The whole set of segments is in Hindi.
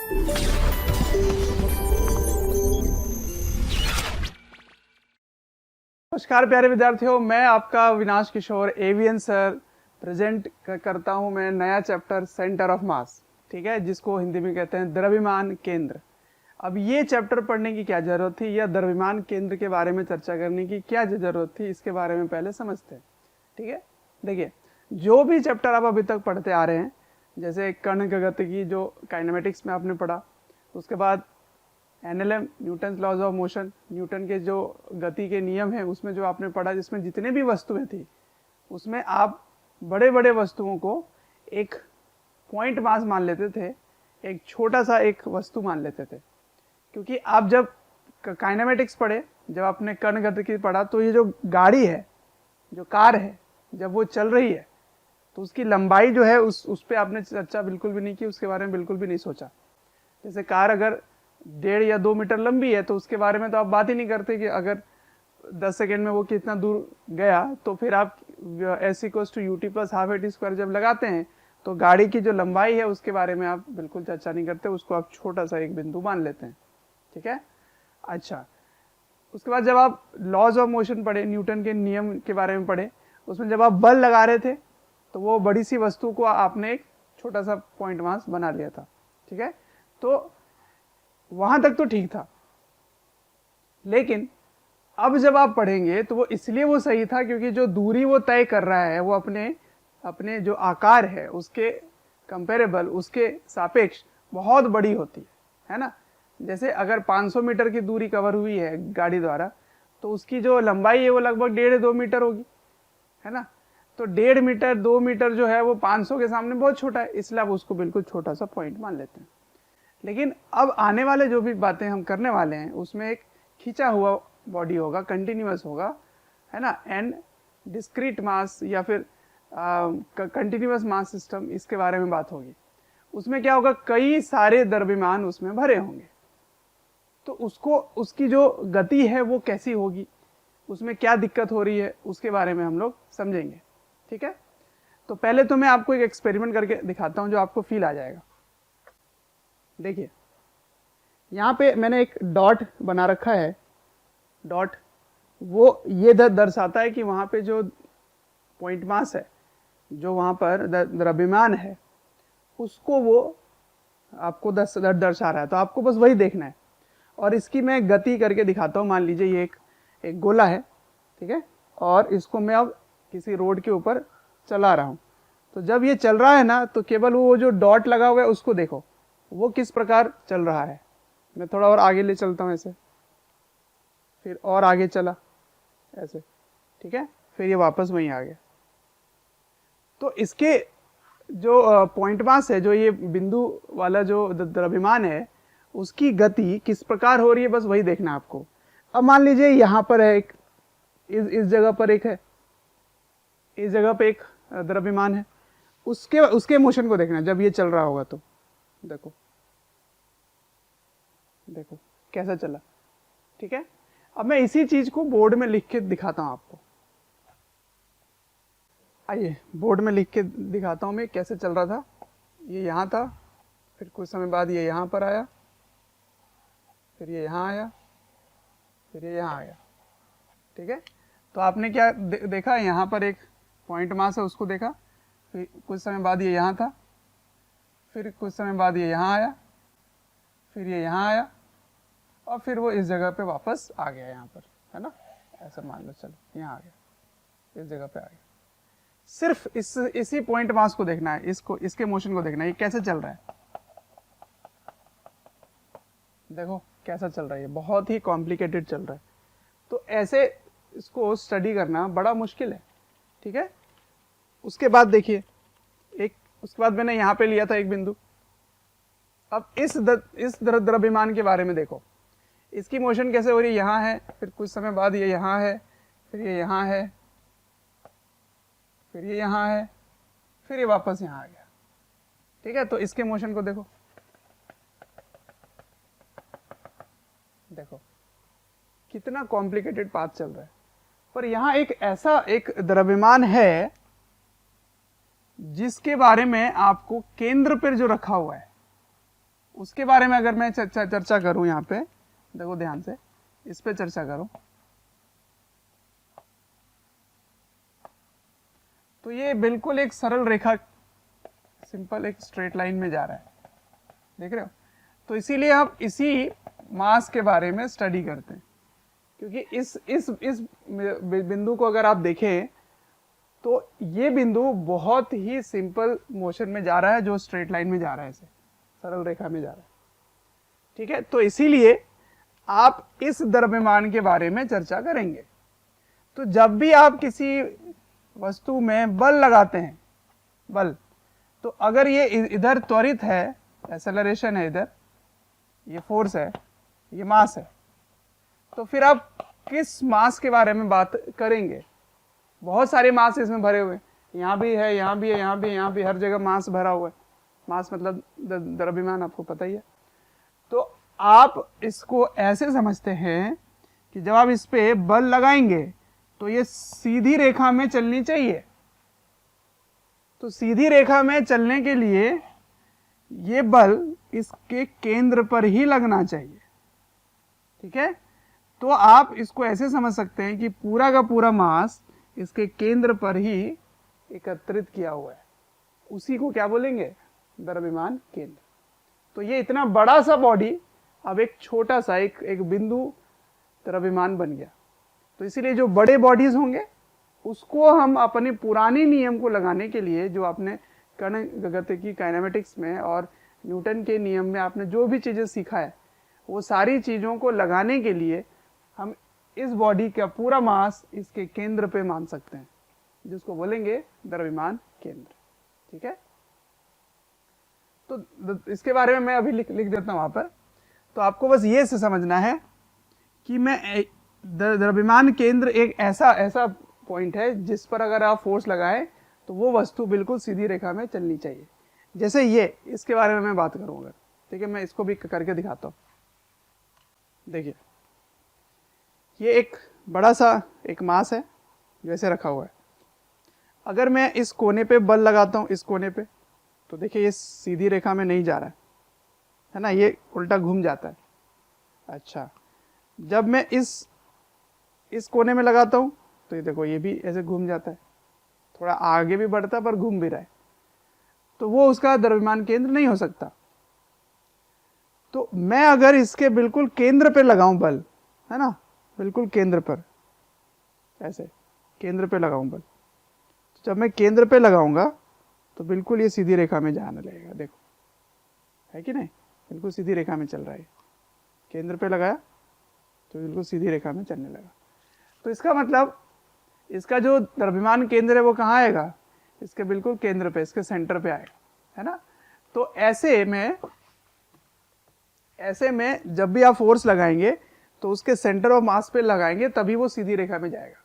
नमस्कार प्यारे विद्यार्थियों, मैं आपका विनाश किशोर एवियन सर प्रेजेंट करता हूं मैं नया चैप्टर सेंटर ऑफ मास, ठीक है, जिसको हिंदी में कहते हैं द्रव्यमान केंद्र। अब ये चैप्टर पढ़ने की क्या जरूरत थी या द्रव्यमान केंद्र के बारे में चर्चा करने की क्या जरूरत थी, इसके बारे में पहले समझते हैं। ठीक है, देखिए जो भी चैप्टर आप अभी तक पढ़ते आ रहे हैं, जैसे कण गति की जो काइनेमेटिक्स में आपने पढ़ा, उसके बाद NLM Newton laws of motion, Newton के जो गति के नियम हैं उसमें जो आपने पढ़ा, जिसमें जितने भी वस्तुएं थी उसमें आप बड़े बड़े वस्तुओं को एक पॉइंट मास मान लेते थे, एक छोटा सा एक वस्तु मान लेते थे। क्योंकि आप जब काइनेमेटिक्स पढ़े, जब आपने कण गतिकी पढ़ा, तो ये जो गाड़ी है, जो कार है, जब वो चल रही है तो उसकी लंबाई जो है उस पर आपने चर्चा बिल्कुल भी नहीं की, उसके बारे में बिल्कुल भी नहीं सोचा। जैसे कार अगर 1.5 या 2 मीटर लंबी है तो उसके बारे में तो आप बात ही नहीं करते कि अगर 10 सेकेंड में वो कितना दूर गया, तो फिर आप s = ut + ½ जब लगाते हैं तो गाड़ी की जो लंबाई है उसके बारे में आप बिल्कुल चर्चा नहीं करते, उसको आप छोटा सा एक बिंदु मान लेते हैं। ठीक है, अच्छा, उसके बाद जब आप लॉज ऑफ मोशन पढ़े, न्यूटन के नियम के बारे में पढ़े, उसमें जब आप बल लगा रहे थे तो वो बड़ी सी वस्तु को आपने एक छोटा सा पॉइंट मास बना लिया था। ठीक है, तो वहां तक तो ठीक था, लेकिन अब जब आप पढ़ेंगे तो वो इसलिए वो सही था क्योंकि जो दूरी वो तय कर रहा है वो अपने जो आकार है उसके कंपेरेबल, उसके सापेक्ष बहुत बड़ी होती है ना। जैसे अगर 500 मीटर की दूरी कवर हुई है गाड़ी द्वारा, तो उसकी जो लंबाई है वो लगभग 1.5-2 मीटर होगी, है ना। तो 1.5 मीटर 2 मीटर जो है वो 500 के सामने बहुत छोटा है, इसलिए आप उसको बिल्कुल छोटा सा पॉइंट मान लेते हैं। लेकिन अब आने वाले जो भी बातें हम करने वाले हैं उसमें एक खींचा हुआ बॉडी होगा, कंटिन्यूअस होगा, है ना, एंड डिस्क्रीट मास या फिर कंटिन्यूअस मास सिस्टम, इसके बारे में बात होगी। उसमें क्या होगा, कई सारे द्रव्यमान उसमें भरे होंगे, तो उसकी जो गति है वो कैसी होगी, उसमें क्या दिक्कत हो रही है, उसके बारे में हम लोग समझेंगे। ठीक है, तो पहले तो मैं आपको एक एक्सपेरिमेंट करके दिखाता हूं जो आपको फील आ जाएगा। देखिए यहाँ पे मैंने एक डॉट बना रखा है, डॉट वो ये दर्शाता है कि वहाँ पे जो पॉइंट मास है, जो वहाँ पर द्रव्यमान है, उसको वो आपको दर्शा रहा है, तो आपको बस वही देखना है। और इसकी मैं गति करके दिखाता हूँ। मान लीजिए ये एक गोला है, ठीक है, और इसको मैं अब किसी रोड के ऊपर चला रहा हूँ। तो जब ये चल रहा है ना, तो केवल वो जो डॉट लगा हुआ है उसको देखो, वो किस प्रकार चल रहा है। मैं थोड़ा और आगे ले चलता हूँ ऐसे, फिर और आगे चला ऐसे, ठीक है, फिर ये वापस वहीं आ गया। तो इसके जो पॉइंट मास है, जो ये बिंदु वाला जो द्रव्यमान है, उसकी गति किस प्रकार हो रही है, बस वही देखना है आपको। अब मान लीजिए यहाँ पर है एक, इस जगह पर एक है, इस जगह पे एक द्रव्यमान है, उसके मोशन को देखना है जब ये चल रहा होगा। तो देखो देखो कैसा चला। ठीक है, अब मैं इसी चीज को बोर्ड में लिख के दिखाता हूं आपको। आइए बोर्ड में लिख के दिखाता हूं मैं कैसे चल रहा था। ये यहाँ था, फिर कुछ समय बाद ये यहाँ पर आया, फिर ये यहाँ आया, फिर ये यहाँ आया। ठीक है, तो आपने क्या देखा, यहाँ पर एक पॉइंट मास है, उसको देखा, फिर कुछ समय बाद ये यहाँ था, फिर कुछ समय बाद ये यहाँ आया, फिर ये यहाँ आया, और फिर वो इस जगह पे वापस आ गया यहाँ पर, है ना। ऐसा मान लो, चलो यहाँ आ गया, इस जगह पे आ गया। सिर्फ इसी पॉइंट मास को देखना है, इसके मोशन को देखना है, ये कैसे चल रहा है। देखो कैसा चल रहा है, ये बहुत ही कॉम्प्लिकेटेड चल रहा है। तो ऐसे इसको स्टडी करना बड़ा मुश्किल है। ठीक है, उसके बाद देखिए उसके बाद मैंने यहाँ पे लिया था एक बिंदु। अब इस द्रव्यमान के बारे में देखो, इसकी मोशन कैसे हो रही है, यहाँ है, फिर कुछ समय बाद ये यहाँ है, फिर ये यहाँ है, फिर ये यहाँ है, फिर ये वापस यहाँ आ गया। ठीक है, तो इसके मोशन को देखो, देखो कितना कॉम्प्लिकेटेड पाथ चल रहा है। पर यहाँ एक ऐसा एक द्रव्यमान है जिसके बारे में आपको केंद्र पर जो रखा हुआ है उसके बारे में अगर मैं चर्चा करूं, यहाँ पे देखो ध्यान से, इस पे चर्चा करूं तो ये बिल्कुल एक सरल रेखा, सिंपल एक स्ट्रेट लाइन में जा रहा है, देख रहे हो। तो इसीलिए हम इसी मास के बारे में स्टडी करते हैं, क्योंकि इस बिंदु को अगर आप देखें तो ये बिंदु बहुत ही सिंपल मोशन में जा रहा है, जो स्ट्रेट लाइन में जा रहा है, ऐसे सरल रेखा में जा रहा है, ठीक है। तो इसीलिए आप इस द्रव्यमान के बारे में चर्चा करेंगे। तो जब भी आप किसी वस्तु में बल लगाते हैं, बल, तो अगर ये इधर त्वरित है, एक्सेलरेशन है, इधर ये फोर्स है, ये मास है, तो फिर आप किस मास के बारे में बात करेंगे? बहुत सारे मास इसमें भरे हुए, यहाँ भी है, यहाँ भी है, यहाँ भी है, यहाँ भी, हर जगह मास भरा हुआ है। मास मतलब द्रव्यमान, आपको पता ही है। तो आप इसको ऐसे समझते हैं कि जब आप इस पे बल लगाएंगे तो ये सीधी रेखा में चलनी चाहिए। तो सीधी रेखा में चलने के लिए ये बल इसके केंद्र पर ही लगना चाहिए, ठीक है। तो आप इसको ऐसे समझ सकते हैं कि पूरा का पूरा मास इसके केंद्र पर ही एकत्रित किया हुआ है, उसी को क्या बोलेंगे? द्रव्यमान केंद्र। तो ये इतना बड़ा सा बॉडी अब एक छोटा सा एक बिंदु द्रव्यमान बन गया। तो इसीलिए जो बड़े बॉडीज होंगे उसको हम अपने पुराने नियम को लगाने के लिए, जो आपने कण गतिकी काइनेमेटिक्स में और न्यूटन के नियम में आपने जो भी चीजें सीखा है, वो सारी चीजों को लगाने के लिए हम इस बॉडी का पूरा मास इसके केंद्र पे मान सकते हैं, जिसको बोलेंगे द्रव्यमान केंद्र, ठीक है। तो इसके बारे में मैं अभी लिख देता हूं वहां पर। तो आपको बस ये से समझना है कि मैं द्रव्यमान केंद्र एक ऐसा पॉइंट है जिस पर अगर आप फोर्स लगाएं तो वो वस्तु बिल्कुल सीधी रेखा में चलनी चाहिए। जैसे ये, इसके बारे में मैं बात करूं अगर, ठीक है, मैं इसको भी करके दिखाता हूं। देखिए, ये एक बड़ा सा एक मास है जो ऐसे रखा हुआ है। अगर मैं इस कोने पे बल लगाता हूं, इस कोने पे, तो देखिए ये सीधी रेखा में नहीं जा रहा है ना, ये उल्टा घूम जाता है। अच्छा, जब मैं इस कोने में लगाता हूं तो ये देखो, ये भी ऐसे घूम जाता है, थोड़ा आगे भी बढ़ता है पर घूम भी रहा है। तो वो उसका द्रव्यमान केंद्र नहीं हो सकता। तो मैं अगर इसके बिल्कुल केंद्र पे लगाऊं बल, है ना, बिल्कुल केंद्र पर, ऐसे केंद्र पे लगाऊं बल, तो जब मैं केंद्र पे लगाऊंगा तो बिल्कुल ये सीधी रेखा में जाने लगेगा। देखो, है कि नहीं, बिल्कुल सीधी रेखा में चल रहा है। केंद्र पे लगाया तो बिल्कुल सीधी रेखा में चलने लगा। तो इसका मतलब इसका जो द्रव्यमान केंद्र है वो कहाँ आएगा? इसके बिल्कुल केंद्र पे, इसके सेंटर पे आएगा, है ना। तो ऐसे में जब भी आप फोर्स लगाएंगे तो उसके सेंटर ऑफ मास पे लगाएंगे, तभी वो सीधी रेखा में जाएगा।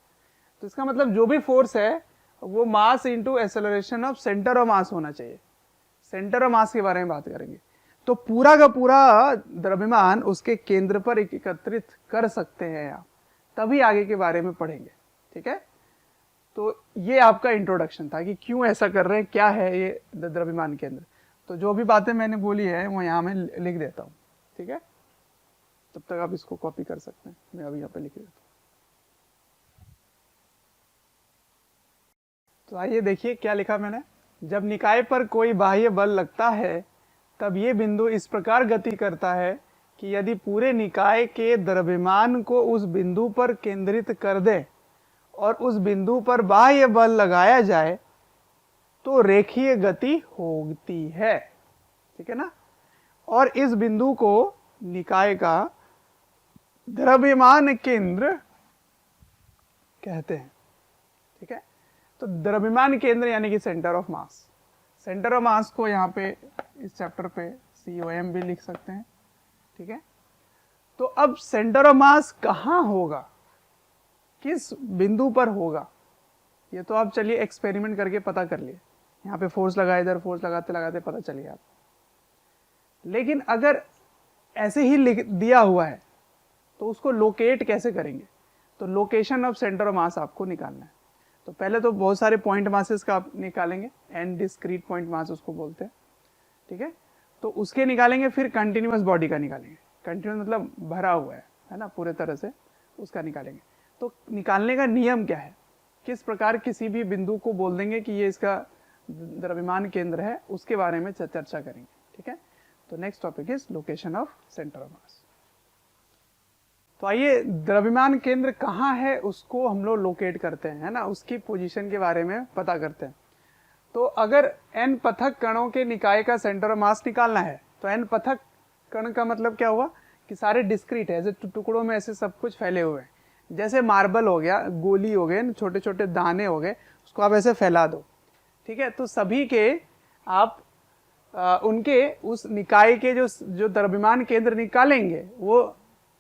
तो इसका मतलब जो भी फोर्स है वो mass into acceleration of centre of मास होना चाहिए। सेंटर ऑफ मास के बारे में बात करेंगे तो पूरा का पूरा द्रव्यमान उसके केंद्र पर एकत्रित कर सकते हैं आप, तभी आगे के बारे में पढ़ेंगे, ठीक है। तो ये आपका इंट्रोडक्शन था कि क्यों ऐसा कर रहे हैं, क्या है ये द्रव्यमान केंद्र। तो जो भी बातें मैंने बोली है वो यहाँ में लिख देता हूँ, ठीक है। तब तक आप इसको कॉपी कर सकते हैं, मैं अभी यहाँ पे लिख देता हूँ। तो आइए देखिए क्या लिखा मैंने। जब निकाय पर कोई बाह्य बल लगता है तब ये बिंदु इस प्रकार गति करता है कि यदि पूरे निकाय के द्रव्यमान को उस बिंदु पर केंद्रित कर दे और उस बिंदु पर बाह्य बल लगाया जाए तो रेखीय गति होती है, ठीक है ना। और इस बिंदु को निकाय का द्रव्यमान केंद्र कहते हैं, ठीक है। तो द्रव्यमान केंद्र यानी कि centre of mass. Centre of मास को यहाँ पे इस चैप्टर पे COM भी लिख सकते हैं, ठीक है। तो अब सेंटर ऑफ मास कहाँ होगा, किस बिंदु पर होगा, ये तो आप चलिए एक्सपेरिमेंट करके पता कर लिए। यहाँ पे फोर्स लगाए, इधर फोर्स लगाते लगाते पता चल गया आप। लेकिन अगर ऐसे ही लिख दिया हुआ है तो उसको लोकेट कैसे करेंगे? तो लोकेशन ऑफ सेंटर ऑफ मास आपको निकालना है। तो पहले तो बहुत सारे पॉइंट मासेस का आप निकालेंगे, एन डिस्क्रीट पॉइंट मास उसको बोलते हैं, ठीक है। तो उसके निकालेंगे, फिर कंटिन्यूअस बॉडी का निकालेंगे। कंटिन्यूअस मतलब भरा हुआ है ना, पूरे तरह से उसका निकालेंगे। तो निकालने का नियम क्या है, किस प्रकार किसी भी बिंदु को बोल देंगे कि ये इसका द्रव्यमान केंद्र है, उसके बारे में चर्चा करेंगे। ठीक है, तो next topic is location of centre of मास। तो आइए, द्रव्यमान केंद्र कहाँ है उसको हम लोग लोकेट करते हैं, है ना, उसकी पोजीशन के बारे में पता करते हैं। तो अगर n पृथक कणों के निकाय का सेंटर ऑफ मास निकालना है, तो n पृथक कण का मतलब क्या हुआ कि सारे डिस्क्रीट है, ऐसे टुकड़ों में ऐसे सब कुछ फैले हुए हैं। जैसे मार्बल हो गया, गोली हो गए, छोटे छोटे दाने हो गए, उसको आप ऐसे फैला दो। ठीक है, तो सभी के आप उनके उस निकाय के जो द्रव्यमान केंद्र निकालेंगे वो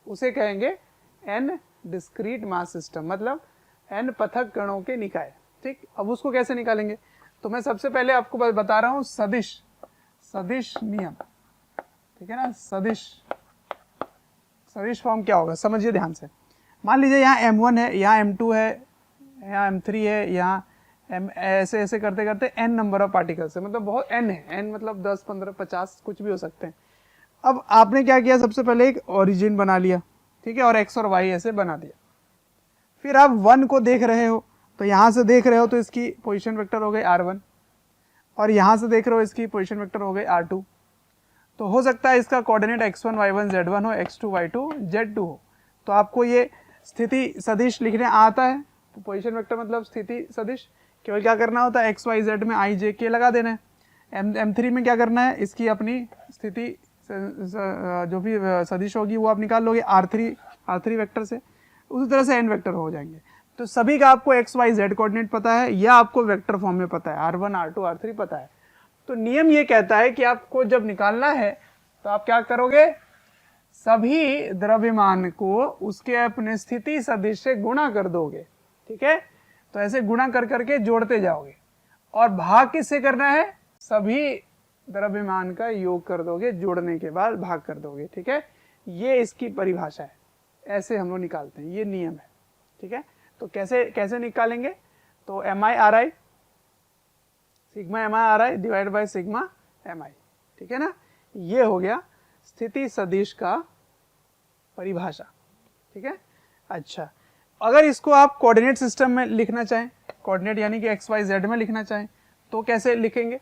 उसे कहेंगे n डिस्क्रीट मास सिस्टम, मतलब n पृथक कणों के निकाय। ठीक, अब उसको कैसे निकालेंगे, तो मैं सबसे पहले आपको बता रहा हूं सदिश नियम। ठीक है ना, सदिश फॉर्म क्या होगा, समझिए ध्यान से। मान लीजिए यहाँ m1 है, यहाँ m2 है, यहाँ m3 है, यहाँ ऐसे ऐसे करते करते n नंबर ऑफ पार्टिकल्स है, मतलब बहुत n है, n मतलब 10, 15, 50 कुछ भी हो सकते हैं। अब आपने क्या किया, सबसे पहले एक ओरिजिन बना लिया, ठीक है, और x और y ऐसे बना दिया। फिर आप 1 को देख रहे हो, तो यहाँ से देख रहे हो तो इसकी पोजीशन वेक्टर हो गई r1, और यहाँ से देख रहे हो इसकी पोजीशन वेक्टर हो गई r2। तो हो सकता है इसका कोऑर्डिनेट x1 y1 z1 हो, x2 y2 z2 हो। तो आपको ये स्थिति सदिश लिखने आता है, तो पोजीशन वेक्टर मतलब स्थिति सदिश, केवल क्या करना होता है x y z में i j k लगा देना है। m3 में क्या करना है, इसकी अपनी स्थिति जो भी सदिश होगी वो आप निकाल लोगे r3 वेक्टर से, उसी तरह से n वेक्टर हो जाएंगे। तो सभी का आपको x y z कोऑर्डिनेट पता है, या आपको वेक्टर फॉर्म में पता है, r1 r2 r3 पता है। तो नियम ये कहता है कि आपको जब निकालना है तो आप क्या करोगे, सभी द्रव्यमान को उसके अपने स्थिति सदिश से गुणा कर दोगे। ठीक है, तो ऐसे गुणा कर करके जोड़ते जाओगे, और भाग किससे करना है, सभी द्रव्यमान का योग कर दोगे, जोड़ने के बाद भाग कर दोगे। ठीक है, ये इसकी परिभाषा है, ऐसे हम लोग निकालते हैं, ये नियम है। ठीक है, तो कैसे निकालेंगे, तो mi sigma mi divide by sigma mi। ठीक है ना, ये हो गया स्थिति सदिश का परिभाषा। ठीक है, अच्छा, अगर इसको आप कोऑर्डिनेट सिस्टम में लिखना चाहें, कोऑर्डिनेट यानी कि x y z में लिखना चाहें, तो कैसे लिखेंगे,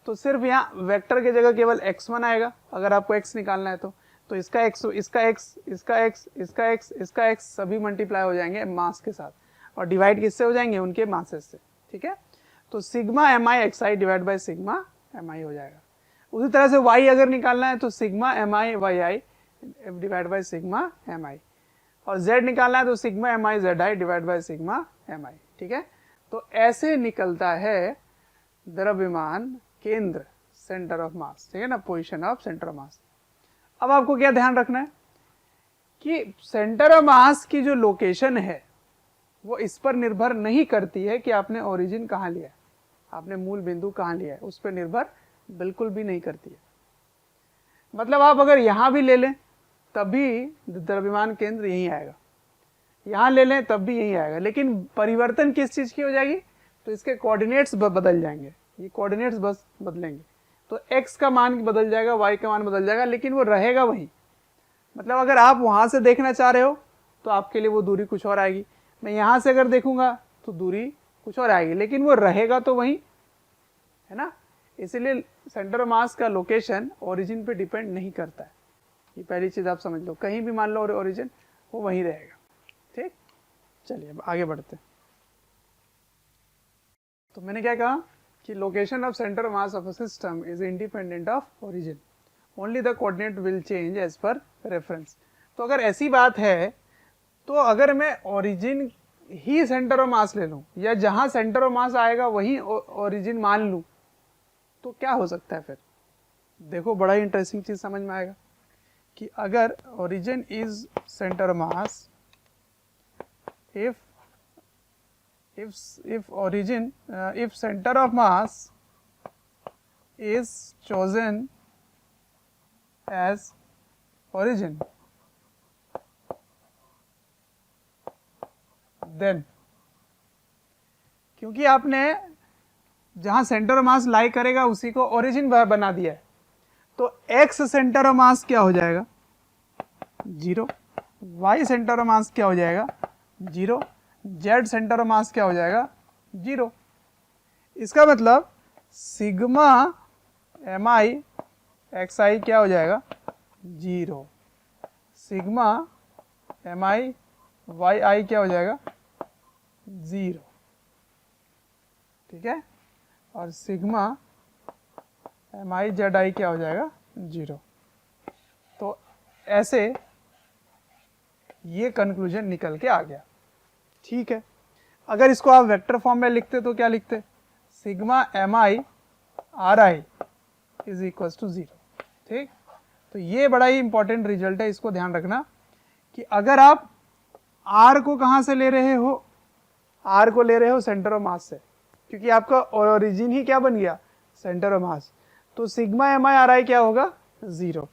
तो सिर्फ यहाँ वेक्टर की जगह केवल x1 आएगा, अगर आपको x निकालना है तो इसका x, इसका x, इसका x, इसका x, इसका x सभी मल्टीप्लाई हो जाएंगे मास के साथ, और डिवाइड किससे हो जाएंगे, उनके मासेस से। ठीक है, तो sigma mi xi divide by sigma mi हो जाएगा। उसी तरह से y अगर निकालना है तो sigma mi yi divide by sigma mi, और z निकालना है तो sigma mi zi divide by sigma mi। ठीक है, तो ऐसे निकलता है द्रव्यमान केंद्र, सेंटर ऑफ मास। ठीक है ना, पोजीशन ऑफ सेंटर ऑफ मास। अब आपको क्या ध्यान रखना है कि सेंटर ऑफ मास की जो लोकेशन है वो इस पर निर्भर नहीं करती है कि आपने ओरिजिन कहाँ लिया है, आपने मूल बिंदु कहाँ लिया है, उस पर निर्भर बिल्कुल भी नहीं करती है। मतलब आप अगर यहाँ भी ले लें तब भी द्रव्यमान केंद्र यहीं आएगा, यहाँ ले लें तब भी यहीं आएगा, लेकिन परिवर्तन किस चीज़ की हो जाएगी, तो इसके कोऑर्डिनेट्स बदल जाएंगे, ये कोऑर्डिनेट्स बस बदलेंगे। तो x का मान बदल जाएगा, y का मान बदल जाएगा, लेकिन वो रहेगा वही। मतलब अगर आप वहाँ से देखना चाह रहे हो तो आपके लिए वो दूरी कुछ और आएगी, मैं यहाँ से अगर देखूंगा तो दूरी कुछ और आएगी, लेकिन वो रहेगा तो वही, है ना। इसीलिए सेंटर ऑफ मास का लोकेशन ओरिजिन पे डिपेंड नहीं करता है, ये पहली चीज़ आप समझ लो, कहीं भी मान लो ओरिजिन वो वहीं रहेगा। ठीक, चलिए अब आगे बढ़ते हैं। तो मैंने क्या कहा कि location of centre of mass of a system is independent of origin, only the coordinate will change as per reference. तो अगर ऐसी बात है तो अगर मैं ओरिजिन ही सेंटर ऑफ मास ले लूं, या जहां सेंटर ऑफ मास आएगा वही ओरिजिन मान लूं, तो क्या हो सकता है फिर, देखो बड़ा ही इंटरेस्टिंग चीज समझ में आएगा कि अगर origin is centre of mass, if center of mass is chosen as origin, then क्योंकि आपने जहां सेंटर ऑफ मास लाई करेगा उसी को ओरिजिन बना दिया है, तो x सेंटर ऑफ मास क्या हो जाएगा 0, y सेंटर ऑफ मास क्या हो जाएगा 0, z सेंटर ऑफ मास क्या हो जाएगा 0। इसका मतलब सिग्मा mi xi क्या हो जाएगा 0, सिग्मा mi yi क्या हो जाएगा 0, ठीक है, और सिग्मा mi zi क्या हो जाएगा 0। तो ऐसे ये कंक्लूजन निकल के आ गया, ठीक है। अगर इसको आप वेक्टर फॉर्म में लिखते तो क्या लिखते, sigma mi ri is equal to 0, ठीक। तो ये बड़ा ही इंपॉर्टेंट रिजल्ट है, इसको ध्यान रखना कि अगर आप r को कहाँ से ले रहे हो, r को ले रहे हो सेंटर ऑफ मास से, क्योंकि आपका ओरिजिन ही क्या बन गया सेंटर ऑफ मास, तो सिग्मा mi ri क्या होगा 0।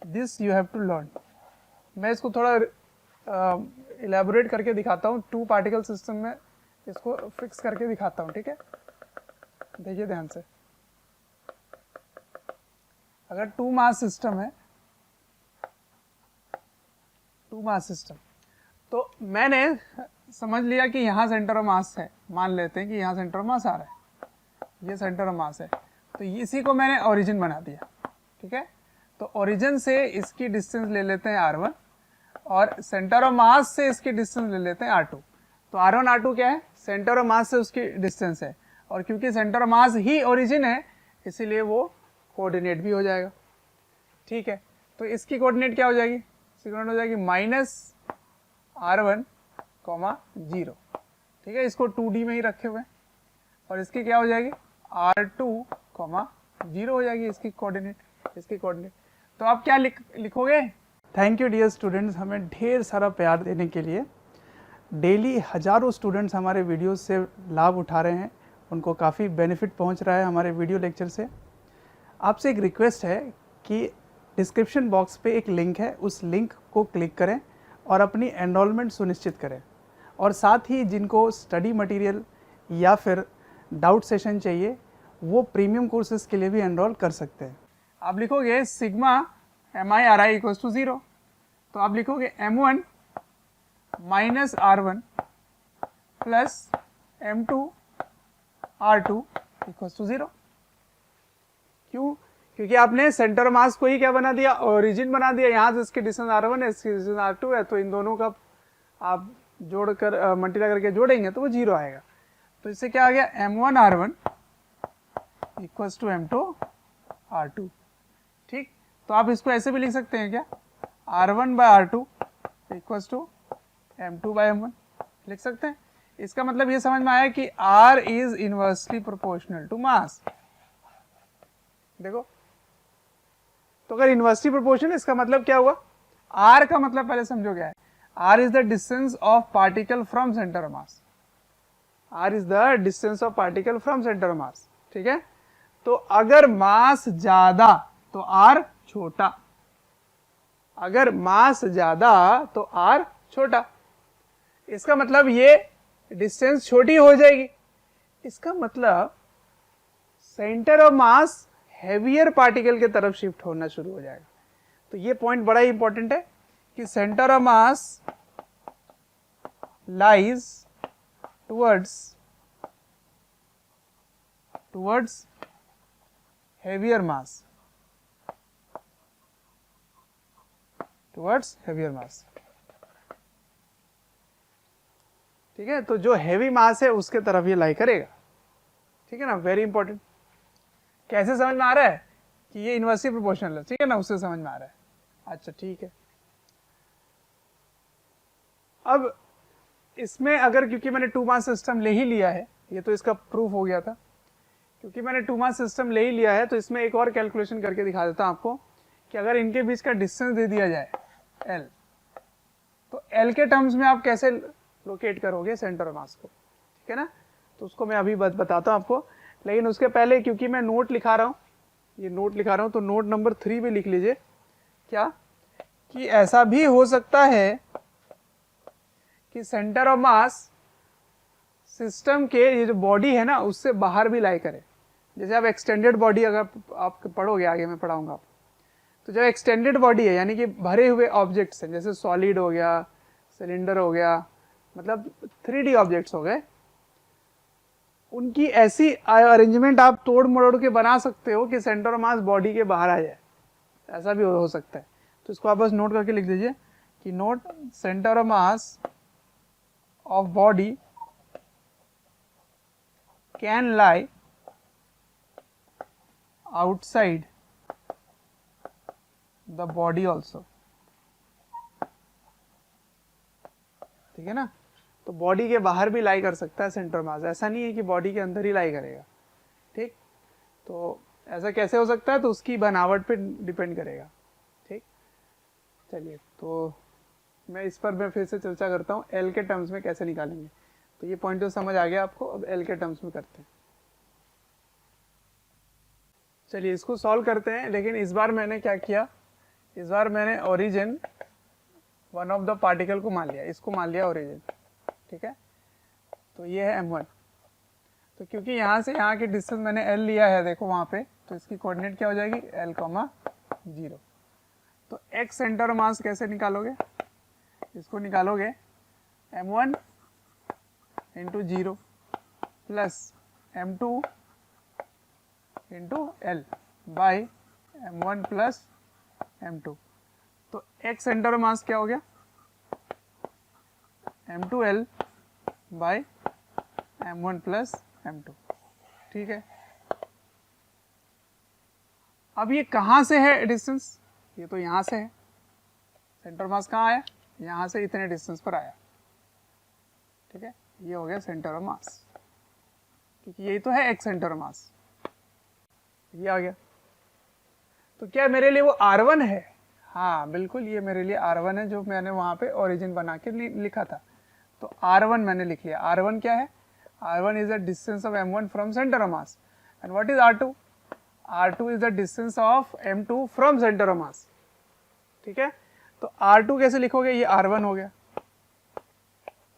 This you have to learn. मैं इसको थोड़ा इलेबोरेट करके दिखाता हूँ, 2 पार्टिकल सिस्टम में इसको फिक्स करके दिखाता हूँ, ठीक है। देखिए ध्यान से, अगर 2 मास सिस्टम है, 2 मास सिस्टम, तो मैंने समझ लिया कि यहाँ सेंटर ऑफ मास है, मान लेते हैं कि यहाँ सेंटर ऑफ मास आ रहा है, ये सेंटर ऑफ मास है, तो इसी को मैंने ओरिजिन बना दिया, ठीक है। तो ओरिजिन से इसकी डिस्टेंस ले लेते हैं r1 और सेंटर ऑफ मास से इसकी डिस्टेंस ले लेते हैं r2। तो r1 r2 क्या है, सेंटर ऑफ मास से उसकी डिस्टेंस है, और क्योंकि centre of mass he origin है इसीलिए वो कोऑर्डिनेट भी हो जाएगा, ठीक है। तो इसकी कोऑर्डिनेट क्या हो जाएगी, इसकी कोऑर्डिनेट हो जाएगी -r1, 0, ठीक है। इसको 2D में ही रखे हुए हैं, और इसकी क्या हो जाएगी r2, 0 हो जाएगी इसकी कोऑर्डिनेट, इसकी कोऑर्डिनेट। तो आप क्या लिखोगे। थैंक यू डियर स्टूडेंट्स, हमें ढेर सारा प्यार देने के लिए। डेली हज़ारों स्टूडेंट्स हमारे वीडियोस से लाभ उठा रहे हैं, उनको काफ़ी बेनिफिट पहुंच रहा है हमारे वीडियो लेक्चर से। आपसे एक रिक्वेस्ट है कि डिस्क्रिप्शन बॉक्स पे एक लिंक है, उस लिंक को क्लिक करें और अपनी एनरोलमेंट सुनिश्चित करें, और साथ ही जिनको स्टडी मटेरियल या फिर डाउट सेशन चाहिए वो प्रीमियम कोर्सेज के लिए भी एनरोल कर सकते हैं। आप लिखोगे sigma mi ri equals to 0, तो आप लिखोगे m1 minus r1 plus m2 r2 equals to 0। क्यों, क्योंकि आपने सेंटर मास को ही क्या बना दिया, ओरिजिन बना दिया। यहाँ से इसकी डिस्टेंस r1 है, इसकी डिस्टेंस r2 है, तो इन दोनों का आप जोड़कर मल्टीप्लाई करके जोड़ेंगे तो वो 0 आएगा। तो इससे क्या आ गया, m1 r1 equals to m2 r2, ठीक। तो आप इसको ऐसे भी लिख सकते हैं क्या, r1 bye r2 equals to m2 by m1 लिख सकते हैं। इसका मतलब ये समझ में आया कि r is inversely proportional to mass. देखो, तो अगर इनवर्सली प्रोपोर्शनल, इसका मतलब क्या हुआ, r का मतलब पहले समझो क्या है, r is the distance of particle from centre of mass, r is the distance of particle from centre of मास, ठीक है। तो अगर मास ज्यादा तो r छोटा, अगर मास ज्यादा तो r छोटा, इसका मतलब ये डिस्टेंस छोटी हो जाएगी। इसका मतलब centre of mass heavier particle के तरफ शिफ्ट होना शुरू हो जाएगा। तो ये पॉइंट बड़ा ही इंपॉर्टेंट है कि centre of mass lies towards heavier mass, towards heavier mass, ठीक है। तो जो हैवी मास है उसके तरफ ये लाई करेगा, ठीक है ना, वेरी इंपॉर्टेंट। कैसे समझ में आ रहा है कि ये इनवर्सली प्रोपोर्शनल है, ठीक है ना, उससे समझ में आ रहा है। अच्छा ठीक है। अब इसमें अगर, क्योंकि मैंने 2 मास सिस्टम ले ही लिया है, ये तो इसका प्रूफ हो गया था, क्योंकि मैंने 2 मास सिस्टम ले ही लिया है, तो इसमें एक और कैलकुलेशन करके दिखा देता हूं आपको कि अगर इनके बीच का डिस्टेंस दे दिया जाए L, तो L के टर्म्स में आप कैसे लोकेट करोगे सेंटर ऑफ मास को, ठीक है ना। तो उसको मैं अभी बताता हूं आपको, लेकिन उसके पहले क्योंकि मैं नोट लिखा रहा हूं, ये नोट लिखा रहा हूं, तो नोट नंबर 3 भी लिख लीजिए क्या, कि ऐसा भी हो सकता है कि सेंटर ऑफ मास सिस्टम के ये जो बॉडी है ना उससे बाहर भी लाई करे। जैसे आप एक्सटेंडेड बॉडी अगर आप पढ़ोगे, आगे मैं पढ़ाऊंगा आपको, तो जब एक्सटेंडेड बॉडी है यानी कि भरे हुए ऑब्जेक्ट्स हैं, जैसे सॉलिड हो गया, सिलेंडर हो गया, मतलब 3D ऑब्जेक्ट्स हो गए, उनकी ऐसी अरेंजमेंट आप तोड़ मरोड़ के बना सकते हो कि सेंटर ऑफ मास बॉडी के बाहर आ जाए, ऐसा भी हो सकता है। तो इसको आप बस नोट करके लिख दीजिए कि note centre of mass of body can lie outside the body also, ठीक है ना। तो बॉडी के बाहर भी लाई कर सकता है सेंटर मास, ऐसा नहीं है कि बॉडी के अंदर ही लाई करेगा, ठीक। तो ऐसा कैसे हो सकता है, तो उसकी बनावट पे डिपेंड करेगा, ठीक। चलिए, तो मैं फिर से चर्चा करता हूँ एल के टर्म्स में कैसे निकालेंगे। तो ये पॉइंट तो समझ आ गया आपको, अब एल के टर्म्स में करते हैं। चलिए इसको सॉल्व करते हैं, लेकिन इस बार मैंने क्या किया, इस बार मैंने origin one of the particle को मान लिया, इसको मान लिया ओरिजिन, ठीक है। तो ये है m1। तो क्योंकि यहाँ से यहाँ की डिस्टेंस मैंने l लिया है, देखो वहाँ पे, तो इसकी कोऑर्डिनेट क्या हो जाएगी l, 0। तो x सेंटर मास कैसे निकालोगे, इसको निकालोगे m1 into 0 plus m2 into l by m1 plus m2। तो x सेंटर मास क्या हो गया m2l by m1 plus m2, ठीक है। अब ये कहाँ से है डिस्टेंस, ये तो यहाँ से है, सेंटर मास कहाँ आया, यहाँ से इतने डिस्टेंस पर आया, ठीक है। ये हो गया सेंटर ऑफ मास, क्योंकि यही तो है x सेंटर ऑफ मास, ये आ गया। तो क्या मेरे लिए वो r1 है, हाँ बिल्कुल ये मेरे लिए r1 है, जो मैंने वहाँ पे ओरिजिन बना के लिखा था। तो r1 मैंने लिख लिया। r1 क्या है, r1 is the distance of m1 from centre of mass, and what is r2, r2 is the distance of m2 from centre of मास, ठीक है। तो r2 कैसे लिखोगे, ये r1 हो गया।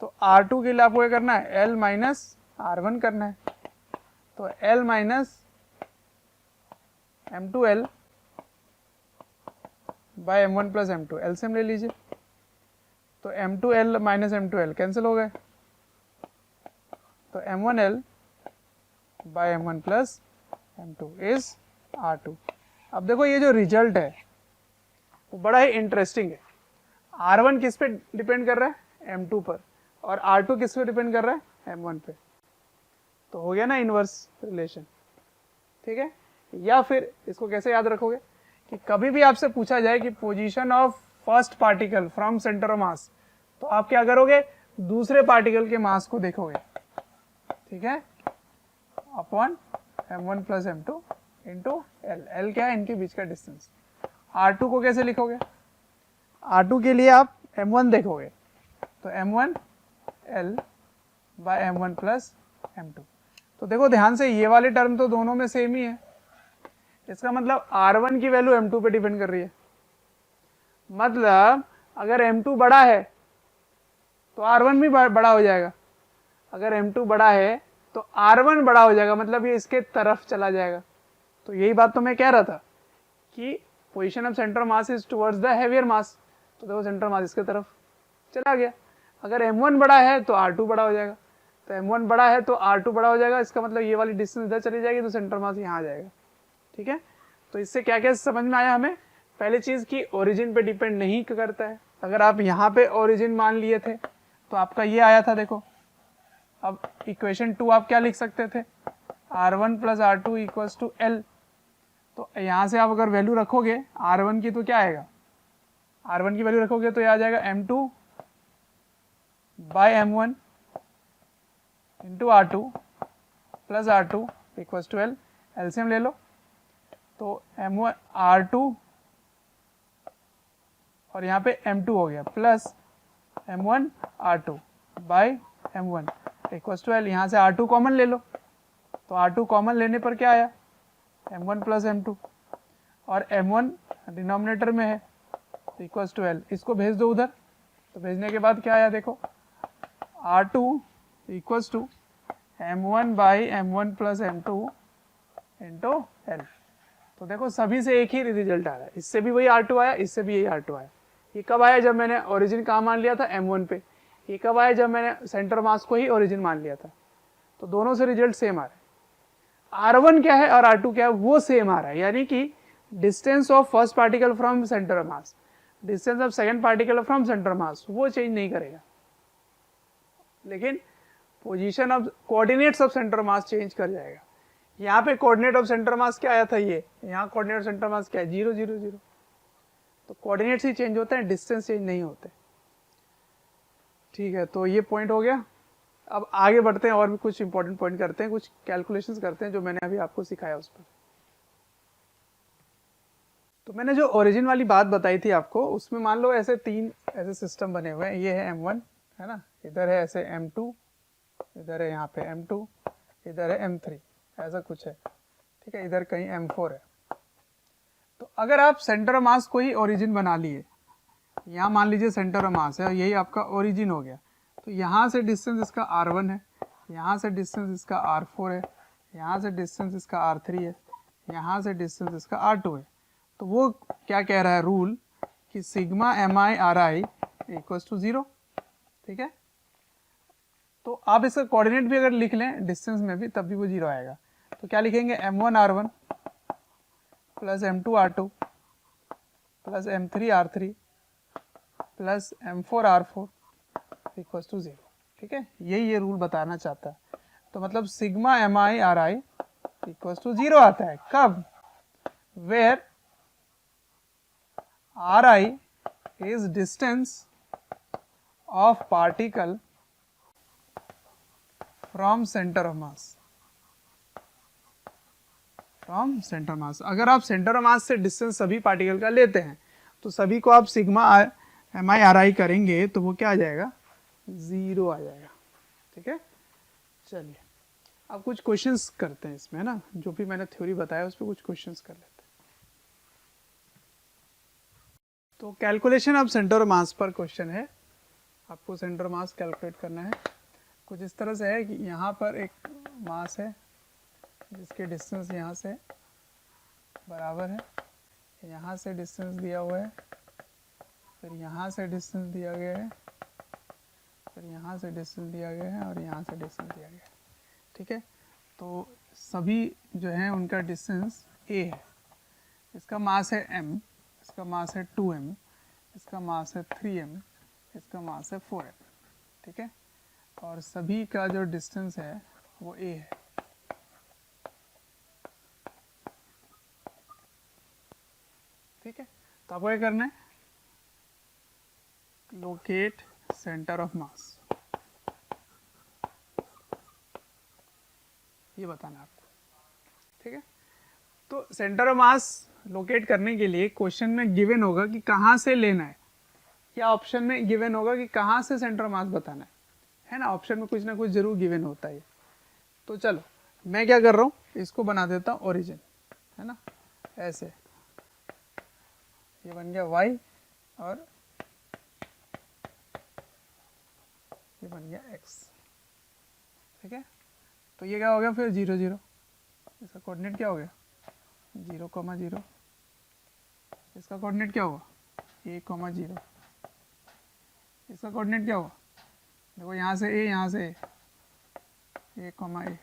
तो r2 के लिए आपको क्या करना है, l माइनस r1 करना है। तो l minus m2l by m1 plus m2, LCM ले लीजिए। तो m2l माइनस m2l कैंसिल हो गए, तो m1l bye m1 plus m2 is r2। अब देखो ये जो रिजल्ट है वो बड़ा ही इंटरेस्टिंग है। r1 किस पे डिपेंड कर रहा है, m2 पर, और r2 किस पे डिपेंड कर रहा है, m1 पे। तो हो गया ना इनवर्स रिलेशन, ठीक है। या फिर इसको कैसे याद रखोगे कि कभी भी आपसे पूछा जाए कि position of first particle from centre of मास, तो आप क्या करोगे, दूसरे पार्टिकल के मास को देखोगे, ठीक है, upon m1 plus m2 into l क्या है, इनके बीच का डिस्टेंस। r2 को कैसे लिखोगे, r2 के लिए आप m1 देखोगे, तो m1 l bye m1 plus m2। तो देखो ध्यान से, ये वाले टर्म तो दोनों में सेम ही है, इसका मतलब r1 की वैल्यू m2 पे डिपेंड कर रही है। मतलब अगर m2 बड़ा है तो r1 भी बड़ा हो जाएगा, अगर m2 बड़ा है तो r1 बड़ा हो जाएगा, मतलब ये इसके तरफ चला जाएगा। तो यही बात तो मैं कह रहा था कि position of centre mass is towards the heavier mass, तो देखो सेंटर मास इसके तरफ चला गया। अगर m1 बड़ा है तो r2 बड़ा हो जाएगा, तो m1 बड़ा है तो r2 बड़ा हो जाएगा, इसका मतलब ये वाली डिस्टेंस इधर चली जाएगी, तो सेंटर मास यहाँ आ जाएगा, ठीक है। तो इससे क्या क्या समझ में आया हमें, पहले चीज की ओरिजिन पे डिपेंड नहीं करता है। अगर आप यहाँ पे ओरिजिन मान लिए थे तो आपका ये आया था, देखो। अब इक्वेशन 2 आप क्या लिख सकते थे, r1 plus r2 equals to l। तो यहाँ से आप अगर वैल्यू रखोगे r1 की, तो क्या आएगा, r1 की वैल्यू रखोगे तो ये आ जाएगा m2 by m1 into r2 plus r2 equals to l, LCM ले लो। तो m1 r2 और यहाँ पे m2 हो गया, plus m1 r2 by m1 equals to l, यहाँ से r2 कॉमन ले लो, तो r2 कॉमन लेने पर क्या आया, m1 प्लस m2, और m1 डिनोमिनेटर में है इक्वल्स टू l, इसको भेज दो उधर। तो भेजने के बाद क्या आया, देखो r2 equals to m1 by m1 plus m2 into l, तो देखो सभी से एक ही रिजल्ट आ रहा है, इससे भी वही R2 आया, इससे भी यही R2 आया। ये कब आया? जब मैंने ओरिजिन कहाँ मान लिया था? M1 पे। ये कब आया? जब मैंने सेंटर मास को ही ओरिजिन मान लिया था। तो दोनों से रिजल्ट सेम आ रहा है। R1 क्या है और R2 क्या है वो सेम आ रहा है, यानी कि distance of first particle from centre of mass, distance of second particle from centre of मास वो चेंज नहीं करेगा, लेकिन position of coordinates of centre mass change कर जाएगा। यहाँ पे कोऑर्डिनेट ऑफ सेंटर मास क्या आया था? ये यहाँ कोऑर्डिनेट ऑफ सेंटर मास क्या है? 0 0 0। तो कोऑर्डिनेट्स ही चेंज होते हैं, डिस्टेंस चेंज नहीं होते। ठीक है, तो ये पॉइंट हो गया। अब आगे बढ़ते हैं और भी कुछ इंपॉर्टेंट पॉइंट करते हैं, कुछ कैलकुलेशंस करते हैं जो मैंने अभी आपको सिखाया उस पर। तो मैंने जो ओरिजिन वाली बात बताई थी आपको, उसमें मान लो ऐसे 3 ऐसे सिस्टम बने हुए हैं। ये है M1 है ना, इधर है ऐसे M2, इधर है यहाँ पे M2, इधर है M3, ऐसा कुछ है। ठीक है, इधर कहीं M4 है। तो अगर आप सेंटर ऑफ मास को ही ओरिजिन बना लिए, यहाँ मान लीजिए सेंटर ऑफ मास है और यही आपका ओरिजिन हो गया, तो यहाँ से डिस्टेंस इसका R1 है, यहाँ से डिस्टेंस इसका R4 है, यहाँ से डिस्टेंस इसका R3 है, यहाँ से डिस्टेंस इसका R2 है। तो वो क्या कह रहा है रूल कि sigma MI RI equals to 0। ठीक है, तो आप इसका कोऑर्डिनेट भी अगर लिख लें डिस्टेंस में भी, तब भी वो 0 आएगा। तो क्या लिखेंगे? M1 R1 plus M2 R2 plus M3 R3 plus M4 R4 equals to 0। ठीक है, यही ये रूल बताना चाहता है। तो मतलब sigma MI RI equals to 0 आता है। कब? Where Ri is distance of particle from center of mass, from center of mass। अगर आप सेंटर ऑफ मास से डिस्टेंस सभी पार्टिकल का लेते हैं तो सभी को आप सिग्मा MI RI करेंगे तो वो क्या आ जाएगा? 0 आ जाएगा। ठीक है, चलिए अब कुछ क्वेश्चंस करते हैं इसमें, है ना, जो भी मैंने थ्योरी बताया उस पर कुछ क्वेश्चंस कर लेते हैं। तो कैलकुलेशन ऑफ सेंटर ऑफ मास पर क्वेश्चन है। आपको सेंटर ऑफ मास कैलकुलेट करना है। कुछ इस तरह से है कि यहाँ पर एक मास है जिसके डिस्टेंस यहाँ से बराबर है, यहाँ से डिस्टेंस दिया हुआ है, फिर यहाँ से डिस्टेंस दिया गया है, फिर यहाँ से डिस्टेंस दिया गया है और यहाँ से डिस्टेंस दिया गया है। ठीक है, तो सभी जो हैं उनका डिस्टेंस a है। इसका मास है m, इसका मास है 2m, इसका मास है 3m, इसका मास है 4m। ठीक है, और सभी का जो डिस्टेंस है वो a है। ठीक है, तो आपको क्या करना है? लोकेट सेंटर ऑफ मास, ये बताना है आपको। ठीक है, तो सेंटर ऑफ मास लोकेट करने के लिए क्वेश्चन में गिवन होगा कि कहाँ से लेना है, या ऑप्शन में गिवन होगा कि कहाँ से सेंटर ऑफ मास बताना है ना। ऑप्शन में कुछ ना कुछ जरूर गिवन होता है। तो चलो मैं क्या कर रहा हूँ, इसको बना देता हूँ ओरिजिन, है ना, ऐसे। ये बन गया y और ये बन गया x। ठीक है, तो ये क्या हो गया फिर 0 0, इसका कोऑर्डिनेट क्या हो गया 0 0, इसका कोऑर्डिनेट क्या हुआ a 0, इसका कोऑर्डिनेट क्या हुआ? देखो यहाँ से a, यहाँ से a a,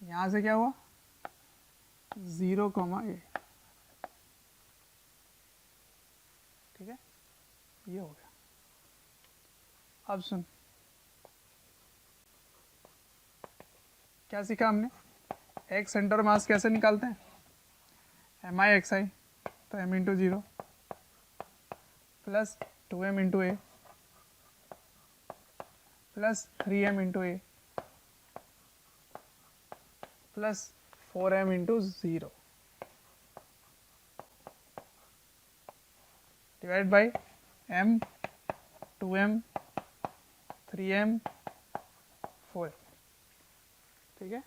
यहाँ से क्या हुआ 0 a। ठीक है, ये हो गया। अब सुन, क्या सीखा हमने? एक्स सेंटर मास कैसे निकालते हैं? MI XI, तो m into 0 plus 2m into a plus 3m into a plus 4m into 0 divide by m, 2m, 3m, 4m। ठीक है,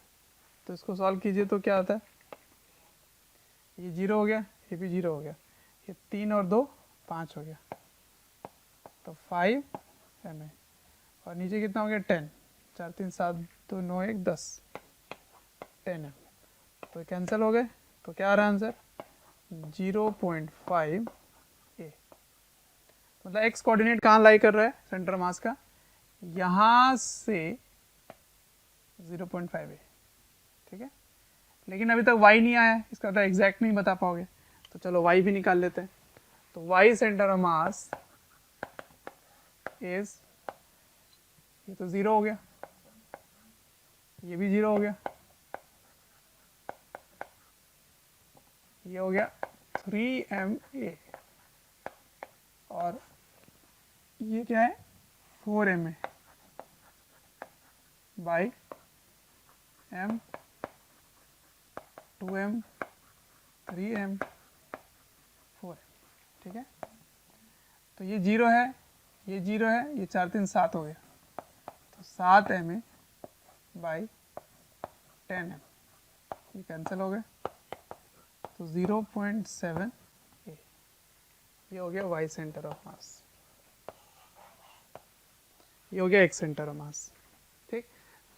तो इसको सॉल्व कीजिए तो क्या आता है? ये 0 हो गया, ये भी 0 हो गया, ये 3 और 2 5 हो गया, तो 5 MA, और नीचे कितना हो गया 10, 4 3 7 2 9 1 10, 10 MA। तो कैंसिल हो गए, तो तो क्या आ रहा है आंसर 0.5 ए। मतलब एक्स कोऑर्डिनेट कहाँ लाई कर रहा है सेंटर मास का, यहां से 0.5 ए, ठीक है। लेकिन अभी तक वाई नहीं आया है, इसका तो एग्जैक्ट नहीं बता पाओगे, तो चलो वाई भी निकाल लेते हैं। तो Y centre of mass is, ये तो 0 हो गया, ये भी 0 हो गया, ये हो गया 3ma, और ये क्या है 4ma by m, 2m, 3m, 4m, ठीक है। तो ये 0 है, ये 0 है, ये 4 3 7 हो गया, तो 7ma बाई 10m, ये कैंसिल हो गए, तो 0.7 ए, ये हो गया वाई सेंटर ऑफ मास, ये हो गया एक्स सेंटर ऑफ मास, ठीक।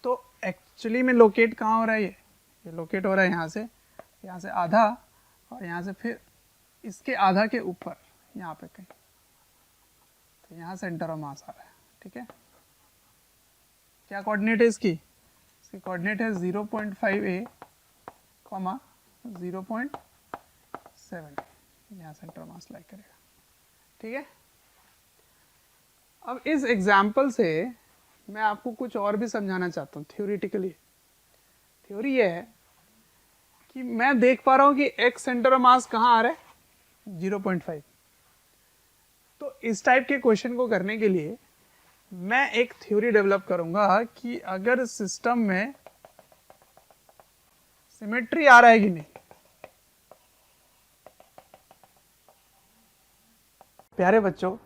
तो एक्चुअली में लोकेट कहाँ हो रहा है, ये लोकेट हो रहा है यहाँ से आधा, और यहाँ से फिर इसके आधा के ऊपर यहाँ पे कहीं, तो यहाँ सेंटर ऑफ मास आ रहा है, ठीक है। क्या कोऑर्डिनेट है इसकी कोऑर्डिनेट है 0.5 ए, 0.7, यहाँ सेंटर ऑफ मास लाई करेगा, ठीक है। अब इस एग्जाम्पल से मैं आपको कुछ और भी समझाना चाहता हूँ थ्योरेटिकली। थ्योरी ये है कि मैं देख पा रहा हूँ कि एक्स सेंटर ऑफ मास कहाँ आ रहा है 0.5। तो इस टाइप के क्वेश्चन को करने के लिए मैं एक थ्योरी डेवलप करूंगा कि अगर सिस्टम में सिमेट्री आ रहा है कि नहीं। प्यारे बच्चों,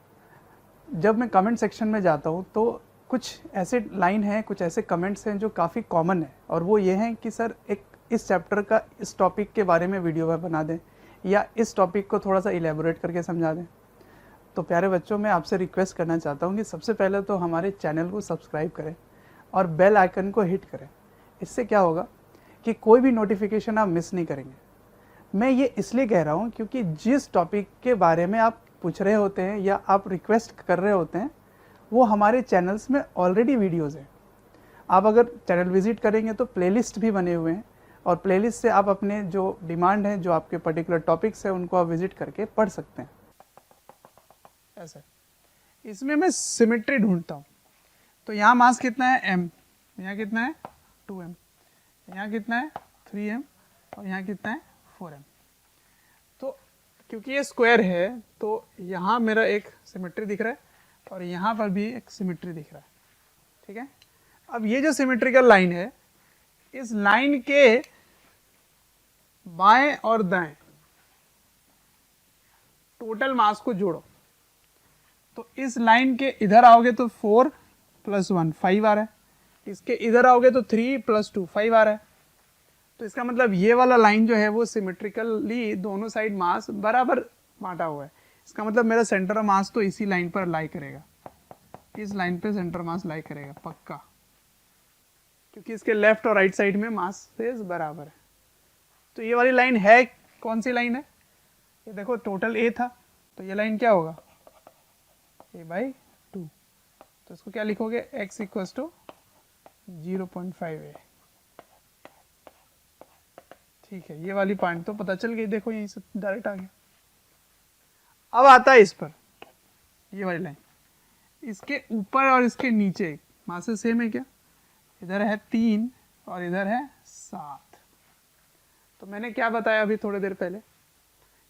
जब मैं कमेंट सेक्शन में जाता हूँ तो कुछ ऐसे लाइन हैं, कुछ ऐसे कमेंट्स हैं जो काफ़ी कॉमन है, और वो ये हैं कि सर एक इस चैप्टर का इस टॉपिक के बारे में वीडियो बना दें, या इस टॉपिक को थोड़ा सा इलेबोरेट करके समझा दें। तो प्यारे बच्चों, मैं आपसे रिक्वेस्ट करना चाहता हूँ कि सबसे पहले तो हमारे चैनल को सब्सक्राइब करें और बेल आइकन को हिट करें। इससे क्या होगा कि कोई भी नोटिफिकेशन आप मिस नहीं करेंगे। मैं ये इसलिए कह रहा हूँ क्योंकि जिस टॉपिक के बारे में आप पूछ रहे होते हैं या आप रिक्वेस्ट कर रहे होते हैं, वो हमारे चैनल्स में ऑलरेडी वीडियोस हैं। आप अगर चैनल विजिट करेंगे तो प्लेलिस्ट भी बने हुए हैं, और प्लेलिस्ट से आप अपने जो डिमांड है, जो आपके पर्टिकुलर टॉपिक्स हैं, उनको आप विजिट करके पढ़ सकते हैं। ऐसा इसमें मैं सिमेट्री ढूंढता हूँ। तो यहाँ मास कितना है m, यहाँ कितना है 2m, यहाँ कितना है 3m, और यहाँ कितना है 4m। तो क्योंकि ये स्क्वायर है तो यहाँ मेरा एक सिमेट्री दिख रहा है, और यहाँ पर भी एक सिमेट्री दिख रहा है, ठीक है। अब ये जो सिमेट्रिकल लाइन है, इस लाइन के बाएं और दाएं टोटल मास को जोड़ो। तो इस लाइन के इधर आओगे तो 4 + 1 5 आ रहा है, इसके इधर आओगे तो 3 + 2 5 आ रहा है। तो इसका मतलब ये वाला लाइन जो है वो सिमेट्रिकली दोनों साइड मास बराबर बांटा हुआ है। इसका मतलब मेरा सेंटर ऑफ मास तो इसी लाइन पर लाई करेगा, इस लाइन पे सेंटर मास लाई करेगा पक्का, क्योंकि इसके लेफ्ट और राइट साइड में मास फेज बराबर है। तो ये वाली लाइन है, कौन सी लाइन है, ये देखो टोटल a था, तो ये लाइन क्या होगा a/2। तो इसको क्या लिखोगे, x = 0.5a। ठीक है, ये वाली पॉइंट तो पता चल गई, देखो यहीं से डायरेक्ट आ गया। अब आता है इस पर, ये वाली लाइन, इसके ऊपर और इसके नीचे मासेस सेम है क्या, इधर है 3 और इधर है 7। तो मैंने क्या बताया अभी थोड़ी देर पहले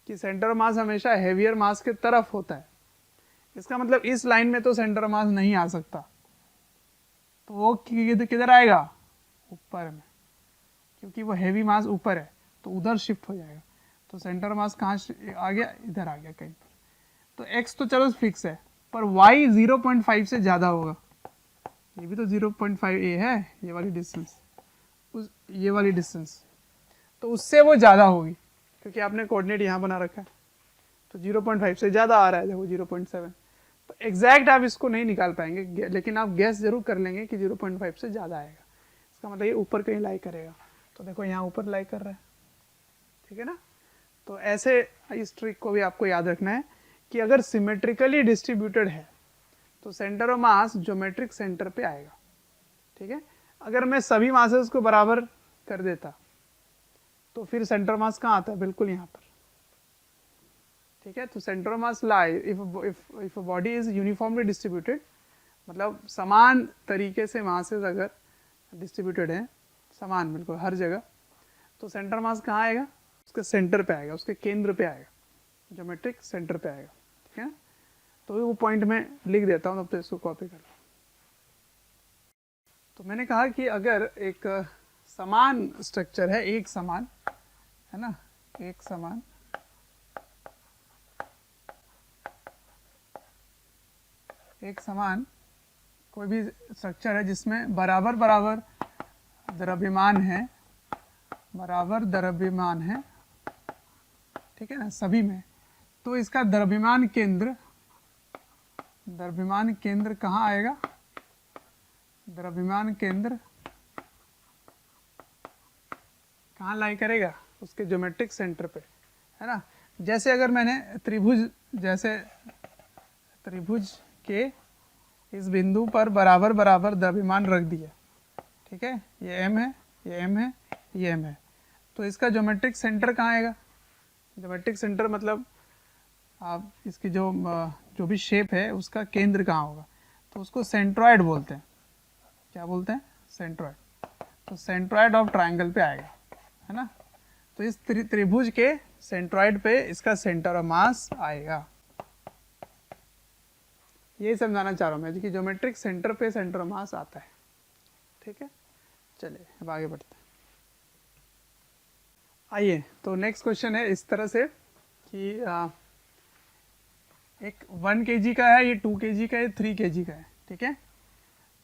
कि सेंटर ऑफ मास हमेशा हेवियर मास के तरफ होता है। इसका मतलब इस लाइन में तो सेंटर ऑफ मास नहीं आ सकता, तो वो किधर आएगा, ऊपर में, क्योंकि वो हैवी मास ऊपर है तो उधर शिफ्ट हो जाएगा। तो सेंटर मास कहाँ आ गया, इधर आ गया कहीं पर। तो x तो चलो फिक्स है, पर y 0.5 से ज़्यादा होगा। ये भी तो 0.5a है, ये वाली डिस्टेंस, ये वाली डिस्टेंस, तो उससे वो ज़्यादा होगी, क्योंकि आपने कोऑर्डिनेट यहाँ बना रखा है। तो 0.5 से ज़्यादा आ रहा है, देखो 0.7। तो एग्जैक्ट आप इसको नहीं निकाल पाएंगे, लेकिन आप गैस जरूर कर लेंगे कि 0.5 से ज़्यादा आएगा। इसका मतलब ये ऊपर कहीं लाई करेगा। तो देखो यहाँ ऊपर लाई कर रहा है, ठीक है ना। तो ऐसे इस ट्रिक को भी आपको याद रखना है कि अगर सिमेट्रिकली डिस्ट्रीब्यूटेड है तो centre of mass geometric centre पे आएगा, ठीक है। अगर मैं सभी मासेस को बराबर कर देता तो फिर सेंटर ऑफ मास कहाँ आता है, बिल्कुल यहाँ पर, ठीक है। तो centre of mass lie if body is uniformly distributed, मतलब समान तरीके से मासेस अगर डिस्ट्रीब्यूटेड हैं समान बिल्कुल हर जगह, तो सेंटर मास कहाँ आएगा, उसके सेंटर पे आएगा, उसके केंद्र पे आएगा, ज्योमेट्रिक सेंटर पे आएगा, ठीक है। तो वो पॉइंट मैं लिख देता हूँ, तब तो इसको कॉपी कर लो। तो मैंने कहा कि अगर एक समान स्ट्रक्चर है, एक समान है ना, एक समान कोई भी स्ट्रक्चर है जिसमें बराबर बराबर द्रव्यमान है, बराबर द्रव्यमान है, ठीक है ना, सभी में, तो इसका द्रव्यमान केंद्र कहाँ आएगा, द्रव्यमान केंद्र कहाँ लाई करेगा, उसके ज्योमेट्रिक सेंटर पे, है ना। जैसे अगर मैंने त्रिभुज के इस बिंदु पर बराबर बराबर द्रव्यमान रख दिया, ठीक है, ये m है, ये m है, ये m है, तो इसका ज्योमेट्रिक सेंटर कहाँ आएगा, ज्योमेट्रिक सेंटर मतलब आप इसकी जो भी शेप है उसका केंद्र कहाँ होगा, तो उसको सेंट्रॉयड बोलते हैं। क्या बोलते हैं, सेंट्रॉयड। तो सेंट्रॉयड ऑफ ट्रायंगल पे आएगा, है ना। तो इस त्रिभुज के सेंट्रॉयड पे इसका सेंटर ऑफ मास आएगा। यही समझाना चाह रहा हूँ मैं कि ज्योमेट्रिक सेंटर पे सेंटर ऑफ मास आता है, ठीक है। चलिए अब आगे बढ़ते हैं। आइए, तो नेक्स्ट क्वेश्चन है इस तरह से कि एक 1 kg का है, ये 2 kg का है, 3 kg का है, ठीक है।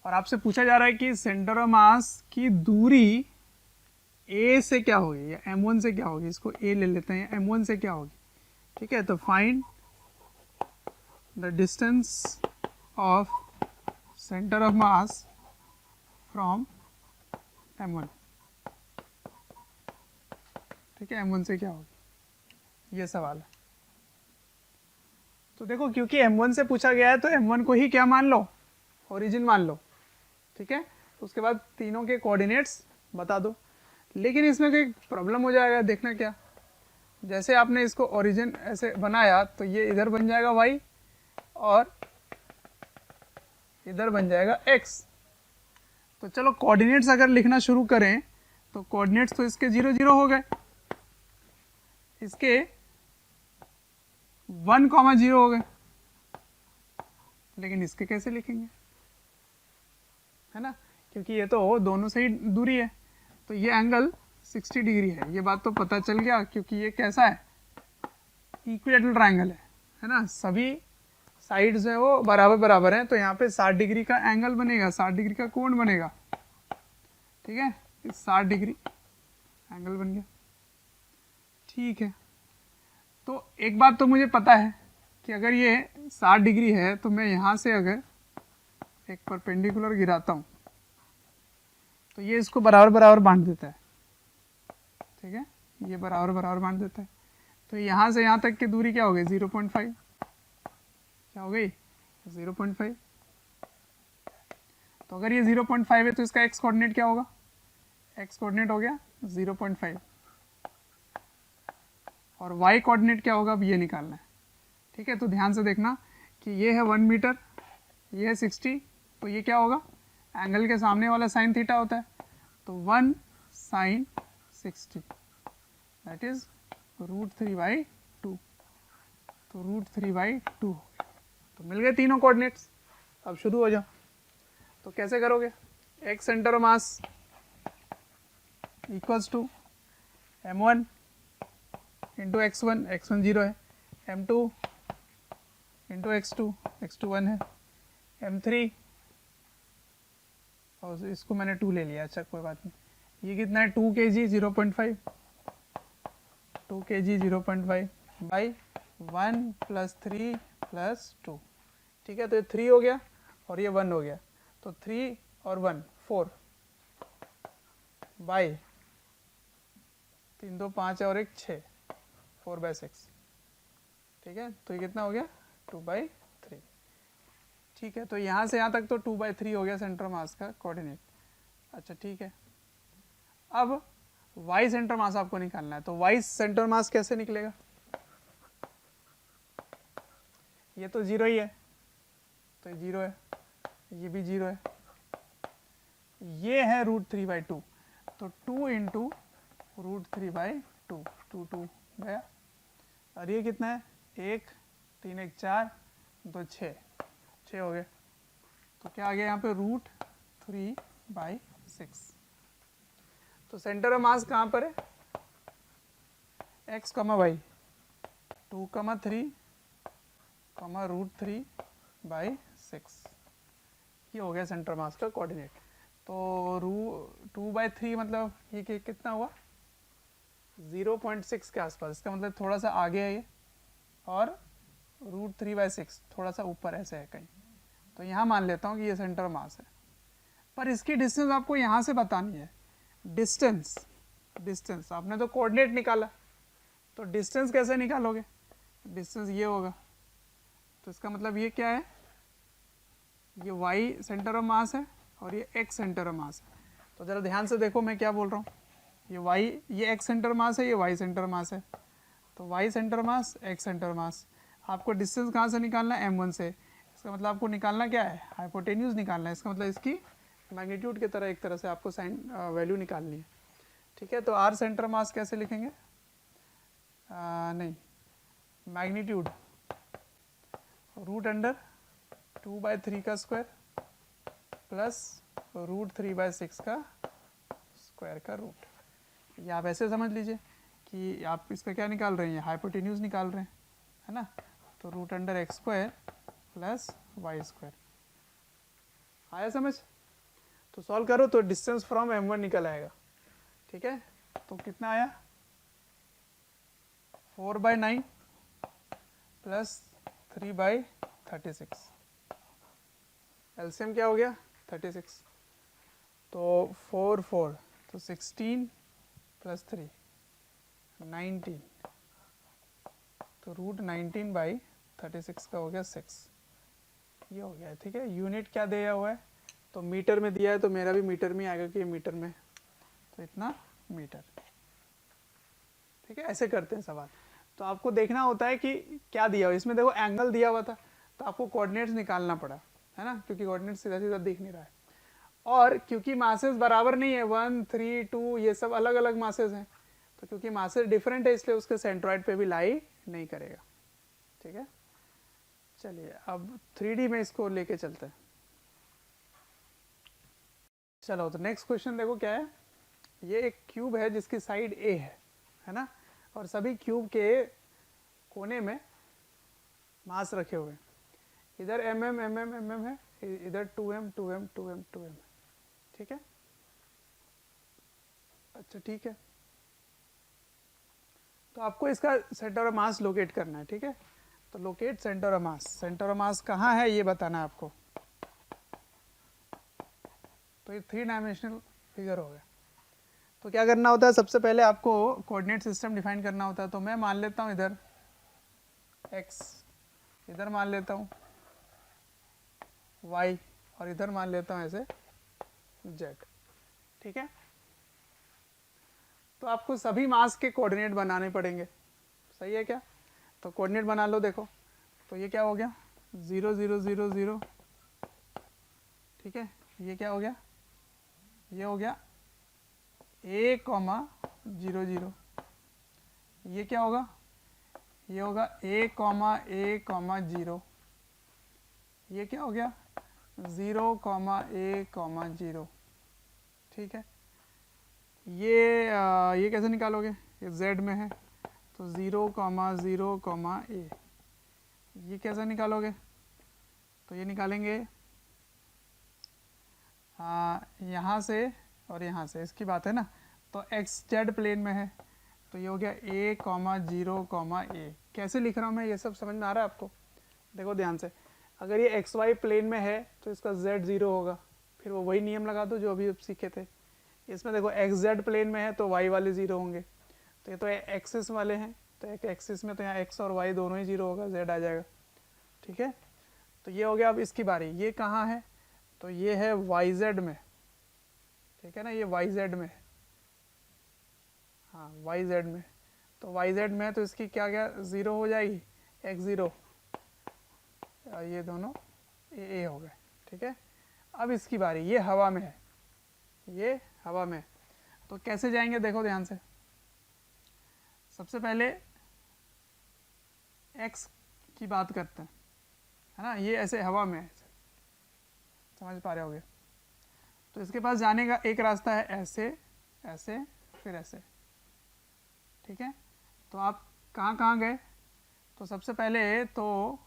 और आपसे पूछा जा रहा है कि सेंटर ऑफ मास की दूरी a से क्या होगी या m1 से क्या होगी, इसको a ले लेते हैं, m1 से क्या होगी, ठीक है। तो find the distance of centre of mass from m1, ठीक है, m1 से क्या होगी, ये सवाल है। तो देखो, क्योंकि m1 से पूछा गया है तो m1 को ही क्या मान लो, ओरिजिन मान लो, ठीक है। तो उसके बाद तीनों के कोऑर्डिनेट्स बता दो। लेकिन इसमें कोई प्रॉब्लम हो जाएगा, देखना क्या, जैसे आपने इसको ओरिजिन ऐसे बनाया तो ये इधर बन जाएगा y और इधर बन जाएगा x। तो चलो कोऑर्डिनेट्स अगर लिखना शुरू करें तो कोऑर्डिनेट्स तो इसके 0 0 हो गए, इसके 1 0 हो गए, लेकिन इसके कैसे लिखेंगे, है ना, क्योंकि ये तो दोनों से ही दूरी है। तो ये एंगल 60 डिग्री है, ये बात तो पता चल गया, क्योंकि ये कैसा है, इक्विलैटरल ट्रायंगल है ना, सभी साइड्स है वो बराबर बराबर हैं, तो यहाँ पे 60 डिग्री का एंगल बनेगा, 60 डिग्री का कोण बनेगा, ठीक है, 60 डिग्री एंगल बन गया, ठीक है। तो एक बात तो मुझे पता है कि अगर ये 60 डिग्री है तो मैं यहाँ से अगर एक परपेंडिकुलर गिराता हूँ तो ये इसको बराबर बराबर बांट देता है, ठीक है, ये बराबर बराबर बांट देता है। तो यहाँ से यहाँ तक की दूरी क्या हो गई, 0.5, क्या हो गई, 0.5। तो अगर ये 0.5 है तो इसका x कोऑर्डिनेट क्या होगा, x कोऑर्डिनेट हो गया 0.5 और y कोऑर्डिनेट क्या होगा, अब ये निकालना है, ठीक है। तो ध्यान से देखना कि ये है 1 मीटर, ये है 60, तो ये क्या होगा, एंगल के सामने वाला साइन थीटा होता है, तो 1 sin 60 दैट इज √3/2, तो √3/2 हो गया। तो मिल गए तीनों कोऑर्डिनेट्स। अब शुरू हो जाओ। तो कैसे करोगे, x centre of mass equals to m1 into x1, x1 0 है, m2 इंटू x2, x2 1 है, m3 और इसको मैंने 2 ले लिया, अच्छा कोई बात नहीं। ये कितना है, 2 kg 0.5, 2 kg 0.5 बाई 1 + 3 + 2, ठीक है। तो ये 3 हो गया और ये 1 हो गया, तो 3 और 1 4 बाई 3 2 5 और एक 6, 4/6, ठीक है। तो ये कितना हो गया 2/3, ठीक है। तो यहाँ से यहाँ तक तो 2/3 हो गया सेंटर मास का कोऑर्डिनेट। अच्छा ठीक है, अब वाई सेंटर मास आपको निकालना है। तो वाई सेंटर मास कैसे निकलेगा, ये तो 0 ही है, तो ये 0 है, ये भी 0 है, ये है √3/2, तो 2 इंटू √3/2, 2 2 गया, और ये कितना है 1 3 1 4 2 6 हो गया। तो क्या आ गया यहाँ पे √3/6। तो सेंटर ऑफ मास कहाँ पर है, x, y, 2, 3, √3/6, ये हो गया सेंटर मास का कोऑर्डिनेट। तो 2/3 मतलब ये कितना हुआ 0.6 के आसपास, इसका मतलब थोड़ा सा आगे है ये, और √3/6 थोड़ा सा ऊपर ऐसे है कहीं। तो यहाँ मान लेता हूँ कि ये सेंटर मास है, पर इसकी डिस्टेंस आपको यहाँ से बतानी है। डिस्टेंस आपने तो कोऑर्डिनेट निकाला, तो डिस्टेंस कैसे निकालोगे, डिस्टेंस ये होगा। तो इसका मतलब ये क्या है, ये y सेंटर ऑफ मास है और ये x सेंटर ऑफ मास है। तो ज़रा ध्यान से देखो मैं क्या बोल रहा हूँ, ये x सेंटर मास है, ये y सेंटर मास है। तो y centre mass, x centre mass, आपको डिस्टेंस कहाँ से निकालना है, m1 से। इसका मतलब आपको निकालना क्या है, हाइपोटेन्यूज निकालना है। इसका मतलब इसकी मैग्नीट्यूड की तरह एक तरह से आपको साइन वैल्यू निकालनी है, ठीक है। तो r सेंटर मास कैसे लिखेंगे, नहीं, मैग्नीट्यूड √2/3 का स्क्वायर प्लस √3/6 का स्क्वायर का रूट। ये आप ऐसे समझ लीजिए कि आप इसका क्या निकाल रहे हैं, हाइपोटेन्यूज निकाल रहे हैं, है ना। तो √x² प्लस y², आया समझ। तो सॉल्व करो तो डिस्टेंस फ्रॉम m1 निकल आएगा, ठीक है। तो कितना आया 4/9 प्लस 3/36, एलसीएम क्या हो गया 36, तो 4 4, तो 16 प्लस 3 19, तो √19/36 का हो गया 6, ये हो गया, ठीक है। यूनिट क्या दिया हुआ है, तो मीटर में दिया है, तो मेरा भी मीटर में आएगा कि ये मीटर में, तो इतना मीटर, ठीक है। ऐसे करते हैं सवाल। तो आपको देखना होता है कि क्या दिया हुआ, इसमें देखो एंगल दिया हुआ था, तो आपको कोऑर्डिनेट्स निकालना पड़ा, है ना, क्योंकि कोऑर्डिनेट सीधा सीधा दिख नहीं रहा है। और क्योंकि मासेस बराबर नहीं है, 1 3 2 ये सब अलग अलग मासेस हैं, तो क्योंकि मासेस डिफरेंट है इसलिए उसके सेंट्रॉइड पे भी लाई नहीं करेगा, ठीक है। चलिए अब 3D में इसको लेके चलते हैं। चलो तो नेक्स्ट क्वेश्चन देखो क्या है, ये एक क्यूब है जिसकी साइड ए है ना, और सभी क्यूब के कोने में मास रखे हुए हैं, इधर mm है, इधर 2m 2m 2m 2m, ठीक है। अच्छा ठीक है, तो आपको इसका सेंटर ऑफ मास लोकेट करना है, ठीक है। तो locate centre of mass, centre of मास कहाँ है ये बताना है आपको। तो ये 3 डायमेंशनल फिगर हो गया। तो क्या करना होता है, सबसे पहले आपको कोऑर्डिनेट सिस्टम डिफाइन करना होता है। तो मैं मान लेता हूँ इधर x, इधर मान लेता हूँ y, और इधर मान लेता हूँ ऐसे z, ठीक है। तो आपको सभी मास के कोऑर्डिनेट बनाने पड़ेंगे, सही है क्या। तो कोऑर्डिनेट बना लो, देखो तो ये क्या हो गया 0 0 0 0, ठीक है। ये क्या हो गया, ये हो गया a, 0 0, ये क्या होगा, ये होगा a, a, 0, ये क्या हो गया 0, a, 0, ठीक है। ये कैसे निकालोगे, ये z में है, तो 0, 0, a, ये कैसे निकालोगे, तो ये निकालेंगे यहाँ से और यहाँ से, इसकी बात है ना। तो xz प्लेन में है, तो ये हो गया a, 0, a। कैसे लिख रहा हूँ मैं, ये सब समझ में आ रहा है आपको। देखो ध्यान से, अगर ये xy प्लेन में है तो इसका z 0 होगा, फिर वो वही नियम लगा दो जो अभी सीखे थे। इसमें देखो xz प्लेन में है तो y वाले 0 होंगे, तो ये तो एक्सिस वाले हैं, तो एक एक्सिस में तो यहाँ एक्स और वाई दोनों ही जीरो होगा, जेड आ जाएगा, ठीक है। तो ये हो गया। अब इसकी बारी, ये कहाँ है, तो ये है वाई जेड में, ठीक है ना, ये वाई जेड में, हाँ वाई जेड में। तो वाई जेड में तो इसकी क्या क्या ज़ीरो हो जाएगी, एक्स ज़ीरो, ये दोनों ए हो गए, ठीक है। अब इसकी बारी, ये हवा में है, ये हवा में, तो कैसे जाएंगे देखो ध्यान से। सबसे पहले एक्स की बात करते हैं, है ना, ये ऐसे हवा में है, समझ पा रहे होगे। तो इसके पास जाने का एक रास्ता है, ऐसे ऐसे फिर ऐसे, ठीक है। तो आप कहाँ कहाँ गए, तो सबसे पहले तो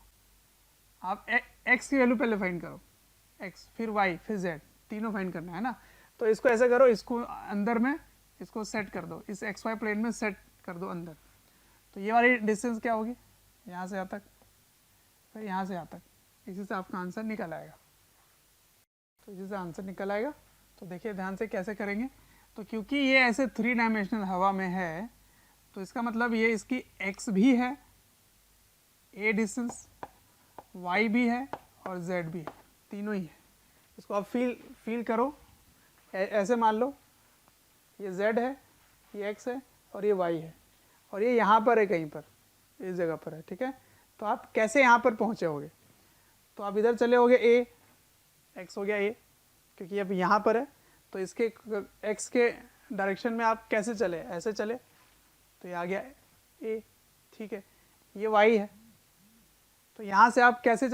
आप एक्स की वैल्यू पहले फाइंड करो, एक्स फिर वाई फिर जेड, तीनों फाइंड करना है ना। तो इसको ऐसे करो, इसको अंदर में इसको सेट कर दो, इस एक्स वाई प्लेन में सेट कर दो अंदर। तो ये वाली डिस्टेंस क्या होगी, यहाँ से यहाँ तक, फिर यहाँ से यहाँ तक, इसी से आपका आंसर निकल आएगा। तो इसी से आंसर निकल आएगा। तो देखिए ध्यान से कैसे करेंगे। तो क्योंकि ये ऐसे 3 डायमेंशनल हवा में है, तो इसका मतलब ये इसकी x भी है, a डिस्टेंस, y भी है और z भी है, तीनों ही है। इसको आप फील करो, ऐसे मान लो ये z है, ये x है और ये y है, और ये यहाँ पर है, कहीं पर इस जगह पर है, ठीक है। तो आप कैसे यहाँ पर पहुँचे होगे, तो आप इधर चले होगे, a x हो गया a, क्योंकि अब यहाँ पर है, तो इसके x के डायरेक्शन में आप कैसे चले, ऐसे चले, तो ये आ गया a, ठीक है। ये y है, तो यहाँ से आप कैसे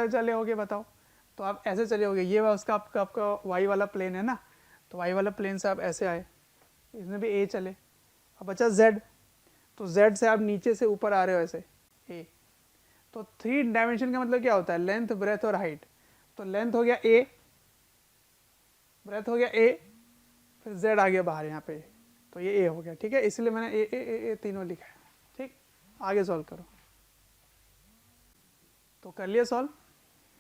चले होगे बताओ, तो आप ऐसे चले होगे, ये उसका आपका y वाला प्लेन है ना, तो y वाला प्लेन से आप ऐसे आए, इसमें भी a चले। अब बचा z, तो z से आप नीचे से ऊपर आ रहे हो ऐसे a। तो 3 डायमेंशन का मतलब क्या होता है, लेंथ ब्रेथ और हाइट। तो लेंथ हो गया a, ब्रेथ हो गया a, फिर z आ गया बाहर यहाँ पे, तो ये a हो गया, ठीक है। इसलिए मैंने ए तीनों लिखा है, ठीक। आगे सॉल्व करो। तो कर लिया सॉल्व।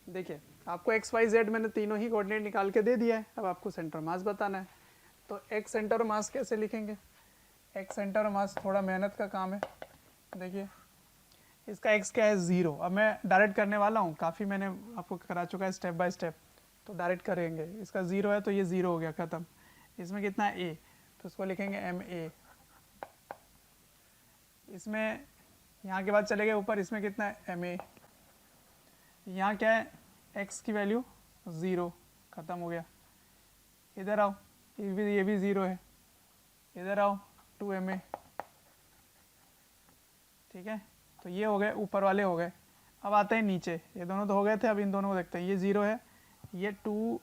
देखिए आपको एक्स वाई जेड मैंने तीनों ही कोऑर्डिनेट निकाल के दे दिया है, अब आपको सेंटर मास बताना है। तो एक्स सेंटर मास कैसे लिखेंगे, एक्स सेंटर मास थोड़ा मेहनत का काम है। देखिए इसका एक्स क्या है, 0। अब मैं डायरेक्ट करने वाला हूँ, काफ़ी मैंने आपको करा चुका है स्टेप बाय स्टेप, तो डायरेक्ट करेंगे। इसका 0 है तो ये 0 हो गया, ख़त्म। इसमें कितना है a, तो इसको लिखेंगे एम ए। इसमें यहाँ के बाद चले गए ऊपर, इसमें कितना है एम ए। यहाँ क्या है, x की वैल्यू 0, ख़त्म हो गया। इधर आओ, ये भी 0 है, इधर आओ 2ma, ठीक है। तो ये हो गए ऊपर वाले हो गए। अब आते हैं नीचे, ये दोनों तो हो गए थे, अब इन दोनों को देखते हैं। ये 0 है, ये 2।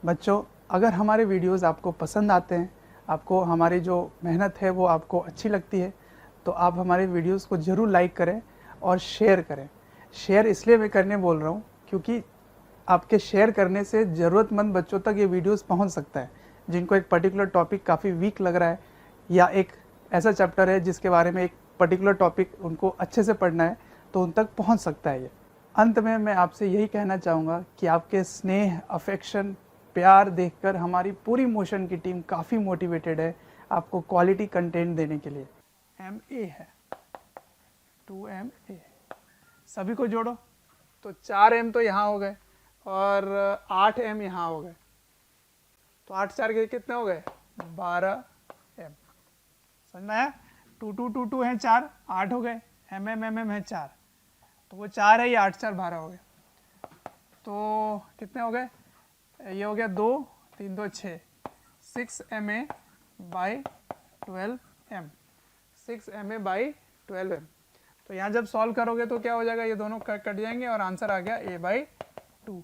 बच्चों अगर हमारे वीडियोस आपको पसंद आते हैं, आपको हमारी जो मेहनत है वो आपको अच्छी लगती है, तो आप हमारे वीडियोस को ज़रूर लाइक करें और शेयर करें। शेयर इसलिए मैं करने बोल रहा हूँ क्योंकि आपके शेयर करने से ज़रूरतमंद बच्चों तक ये वीडियोस पहुँच सकता है, जिनको एक पर्टिकुलर टॉपिक काफ़ी वीक लग रहा है, या एक ऐसा चैप्टर है जिसके बारे में एक पर्टिकुलर टॉपिक उनको अच्छे से पढ़ना है, तो उन तक पहुँच सकता है ये। अंत में मैं आपसे यही कहना चाहूँगा कि आपके स्नेह, अफेक्शन, प्यार देखकर हमारी पूरी मोशन की टीम काफ़ी मोटिवेटेड है आपको क्वालिटी कंटेंट देने के लिए। MA है, 2MA, सभी को जोड़ो तो 4M तो यहाँ हो गए और 8M यहाँ हो गए, तो 8 4 के कितने हो गए, 12M। समझ में आया, 2 2 2 2 हैं 4, 8 हो गए, MM है 4, तो वो 4 है, ये 8 4 12 हो गए। तो कितने हो गए, ये हो गया 2 3 2 6, 6MA by 12M, 6MA by 12M। तो यहाँ जब सॉल्व करोगे तो क्या हो जाएगा, ये दोनों कट जाएंगे और आंसर आ गया a/2।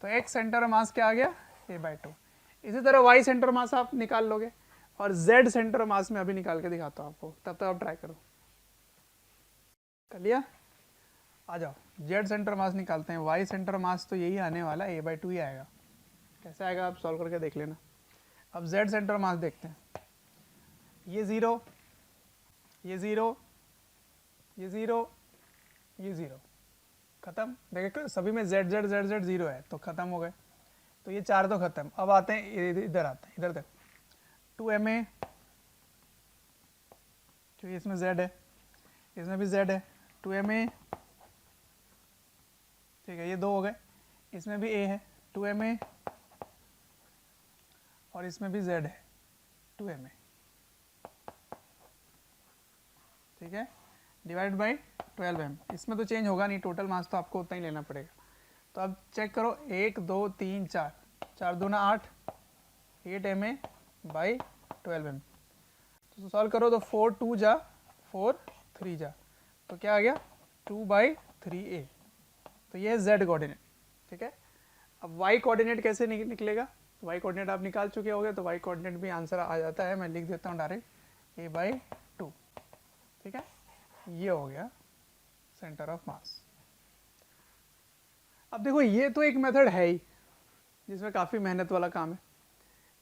तो x सेंटर मास क्या आ गया, a/2। इसी तरह y सेंटर मास आप निकाल लोगे, और z सेंटर मास में अभी निकाल के दिखाता हूँ आपको, तब तक आप ट्राई करो। कर लिया, आ जाओ z सेंटर मास निकालते हैं। y सेंटर मास तो यही आने वाला, a/2 ही आएगा। कैसे आएगा आप सॉल्व करके देख लेना। अब z सेंटर मास देखते हैं। ये 0, ये 0, ये 0, ये 0, खत्म। देखिए सभी में z z z z 0 है, तो खत्म हो गए। तो ये 4 तो खत्म। अब आते हैं इधर, आते हैं इधर तक। 2MA, क्योंकि इसमें z है, इसमें भी z है, 2ma, ठीक है, ये 2 हो गए, इसमें भी a है 2ma, और इसमें भी z है 2ma, ठीक है, डिवाइड बाई 12m। इसमें तो चेंज होगा नहीं, टोटल मास तो आपको उतना ही लेना पड़ेगा। तो अब चेक करो, 1 2 3 4, 4 दूना 8, 8ma बाई 12m। तो सॉल्व करो तो 4 2 जा 4 3 जा, तो क्या आ गया 2/3a। तो ये है z कोऑर्डिनेट, ठीक है। अब y कोऑर्डिनेट कैसे निकलेगा, y कोऑर्डिनेट आप निकाल चुके होंगे, तो y कोऑर्डिनेट भी आंसर आ जाता है, मैं लिख देता हूँ डायरेक्ट a/2, ठीक है। ये हो गया सेंटर ऑफ मास। अब देखो ये तो एक मेथड है ही जिसमें काफ़ी मेहनत वाला काम है,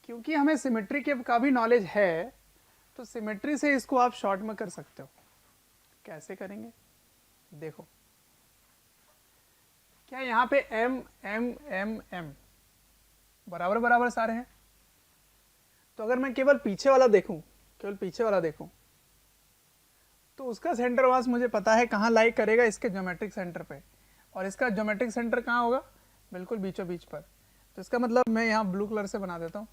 क्योंकि हमें सिमेट्री के का भी नॉलेज है, तो सिमेट्री से इसको आप शॉर्ट में कर सकते हो। कैसे करेंगे देखो, क्या यहाँ पे m m m m बराबर बराबर सारे हैं, तो अगर मैं केवल पीछे वाला देखूं, केवल पीछे वाला देखूं, तो उसका सेंटर मास मुझे पता है कहाँ लाई करेगा, इसके ज्योमेट्रिक सेंटर पे, और इसका ज्योमेट्रिक सेंटर कहाँ होगा, बिल्कुल बीचों बीच पर। तो इसका मतलब मैं यहाँ ब्लू कलर से बना देता हूँ,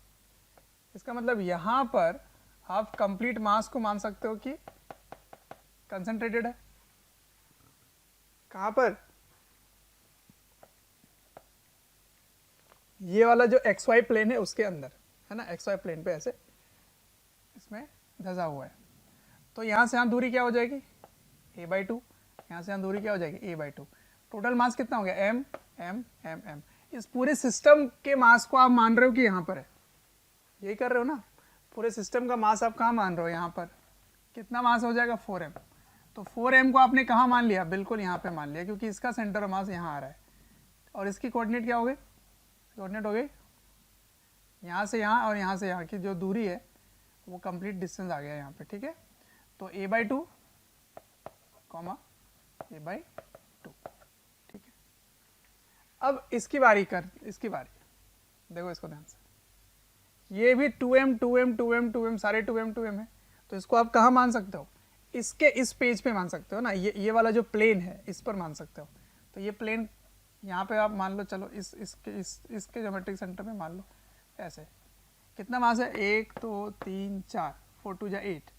इसका मतलब यहाँ पर आप कंप्लीट मास को मान सकते हो कि कंसंट्रेटेड है। कहाँ पर, ये वाला जो एक्स वाई प्लेन है उसके अंदर, है ना, एक्स वाई प्लेन पे ऐसे इसमें धंसा हुआ है। तो यहाँ से यहाँ दूरी क्या हो जाएगी a/2, यहाँ से यहाँ दूरी क्या हो जाएगी a/2। टोटल मास कितना हो गया m m m m। इस पूरे सिस्टम के मास को आप मान रहे हो कि यहाँ पर है, यही कर रहे हो ना, पूरे सिस्टम का मास आप कहाँ मान रहे हो, यहाँ पर। कितना मास हो जाएगा 4m। तो 4m को आपने कहाँ मान लिया, बिल्कुल यहाँ पे मान लिया, क्योंकि इसका सेंटर ऑफ मास यहाँ आ रहा है। और इसकी कोऑर्डिनेट क्या हो गई, कोऑर्डिनेट हो गई यहाँ से यहाँ और यहाँ से यहाँ की जो दूरी है वो कंप्लीट डिस्टेंस आ गया यहाँ पे, ठीक है। तो a/2 कॉमा a/2, ठीक है। अब इसकी बारी कर, इसकी बारी देखो, इसको ध्यान से, ये भी 2m 2m 2m 2m सारे 2m 2m है, तो इसको आप कहाँ मान सकते हो, इसके इस पेज पे मान सकते हो ना, ये वाला जो प्लेन है इस पर मान सकते हो। तो ये प्लेन यहाँ पे आप मान लो, चलो इसके ज्योमेट्रिक सेंटर पे मान लो ऐसे। कितना मास है 1 2 3 4, 4 2 जा 8,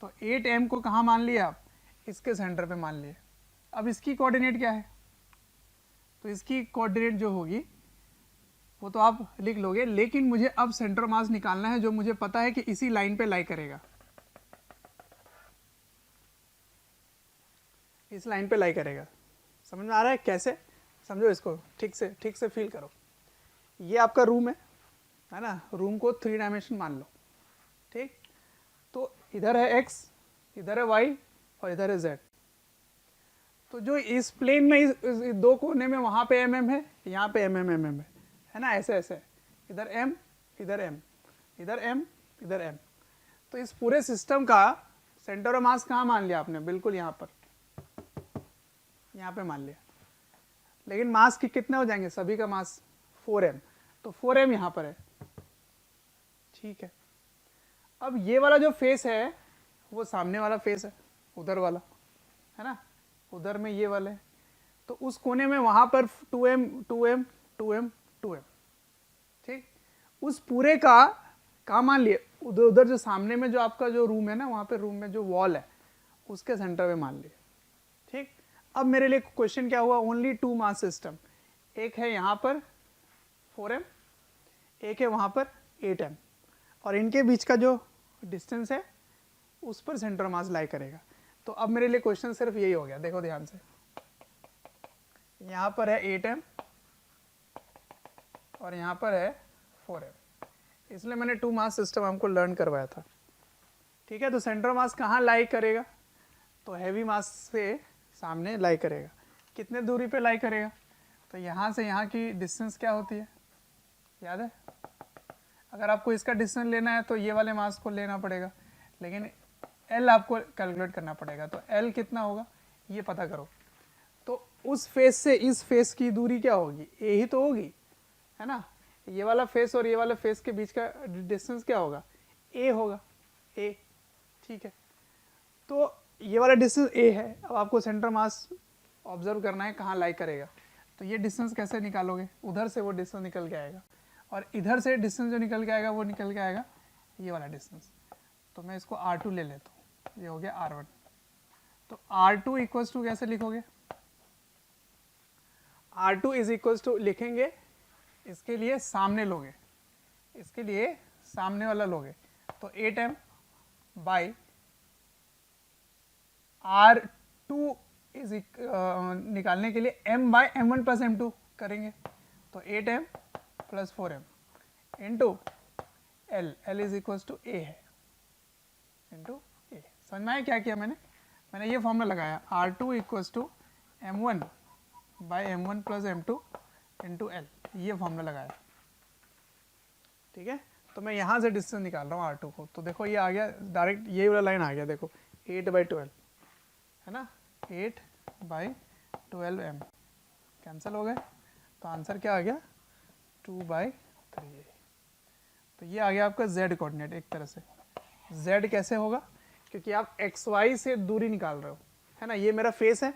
तो 8m को कहाँ मान लिया आप, इसके सेंटर पे मान लिए। अब इसकी कोऑर्डिनेट क्या है, तो इसकी कोऑर्डिनेट जो होगी वो तो आप लिख लोगे, लेकिन मुझे अब सेंटर मास निकालना है जो मुझे पता है कि इसी लाइन पे लाई करेगा, इस लाइन पे लाई करेगा। समझ में आ रहा है कैसे, समझो इसको ठीक से फील करो। ये आपका रूम है ना, रूम को 3 डायमेंशन मान लो, ठीक। तो इधर है x, इधर है y और इधर है z। तो जो इस प्लेन में इस 2 कोने में वहाँ पे mm है, यहाँ पे mm है ना, ऐसे ऐसे, इधर m इधर m इधर m इधर m। तो इस पूरे सिस्टम का सेंटर ऑफ मास कहाँ मान लिया आपने, बिल्कुल यहाँ पर, यहाँ पे मान लिया। लेकिन मास की कितने हो जाएंगे, सभी का मास 4m, तो 4m यहाँ पर है, ठीक है। अब ये वाला जो फेस है वो सामने वाला फेस है, उधर वाला है ना, उधर में ये वाले, तो उस कोने में वहां पर 2m 2m 2m 2m, ठीक। उस पूरे का मान लिए, उधर जो सामने में जो आपका जो रूम है ना, वहां पे रूम में जो वॉल है उसके सेंटर में मान लिए, ठीक। अब मेरे लिए क्वेश्चन क्या हुआ, ओनली 2 मास सिस्टम, एक है यहाँ पर 4m, एक है वहाँ पर 8m, और इनके बीच का जो डिस्टेंस है उस पर सेंटर मास लाई करेगा। तो अब मेरे लिए क्वेश्चन सिर्फ यही हो गया, देखो ध्यान से, यहाँ पर है 8m और यहाँ पर है 4m, इसलिए मैंने 2 मास सिस्टम हमको लर्न करवाया था, ठीक है। तो सेंटर मास कहाँ लाई करेगा, तो हैवी मास से सामने लाई करेगा। कितने दूरी पे लाई करेगा, तो यहाँ से यहाँ की डिस्टेंस क्या होती है, याद है। अगर आपको इसका डिस्टेंस लेना है तो ये वाले मास को लेना पड़ेगा, लेकिन L आपको कैलकुलेट करना पड़ेगा। तो L कितना होगा ये पता करो। तो उस फेस से इस फेस की दूरी क्या होगी, A ही तो होगी, है ना। ये वाला फेस और ये वाला फेस के बीच का डिस्टेंस क्या होगा, A होगा, A, ठीक है। तो ये वाला डिस्टेंस ए है। अब आपको सेंटर मास ऑब्जर्व करना है कहाँ लाई करेगा। तो ये डिस्टेंस कैसे निकालोगे, उधर से वो डिस्टेंस निकल के आएगा और इधर से डिस्टेंस जो निकल के आएगा वो निकल के आएगा ये वाला डिस्टेंस। तो मैं इसको R2 ले लेता हूँ, ये हो गया R1। तो R2 इक्वल्स टू कैसे लिखोगे, R2 इज इक्वल्स टू लिखेंगे, इसके लिए सामने लोगे, इसके लिए सामने वाला लोगे तो 8m बाई R2 इज निकालने के लिए m by m1 plus m2 करेंगे। तो 8m plus 4m into L is equals to A है इंटू A। समझ में आया क्या किया मैंने ये फॉर्मूला लगाया R2 equals to m1 by m1 plus m2 into L, ये फॉर्मूला लगाया। ठीक है, तो मैं यहाँ से डिस्टेंस निकाल रहा हूँ R2 को। तो देखो ये आ गया डायरेक्ट, ये वाला लाइन आ गया, देखो 8/12 है ना, 8/12m कैंसिल हो गए। तो आंसर क्या आ गया 2/3। तो ये आ गया आपका z कोऑर्डिनेट। एक तरह से z कैसे होगा, क्योंकि आप xy से दूरी निकाल रहे हो, है ना, ये मेरा फेस है,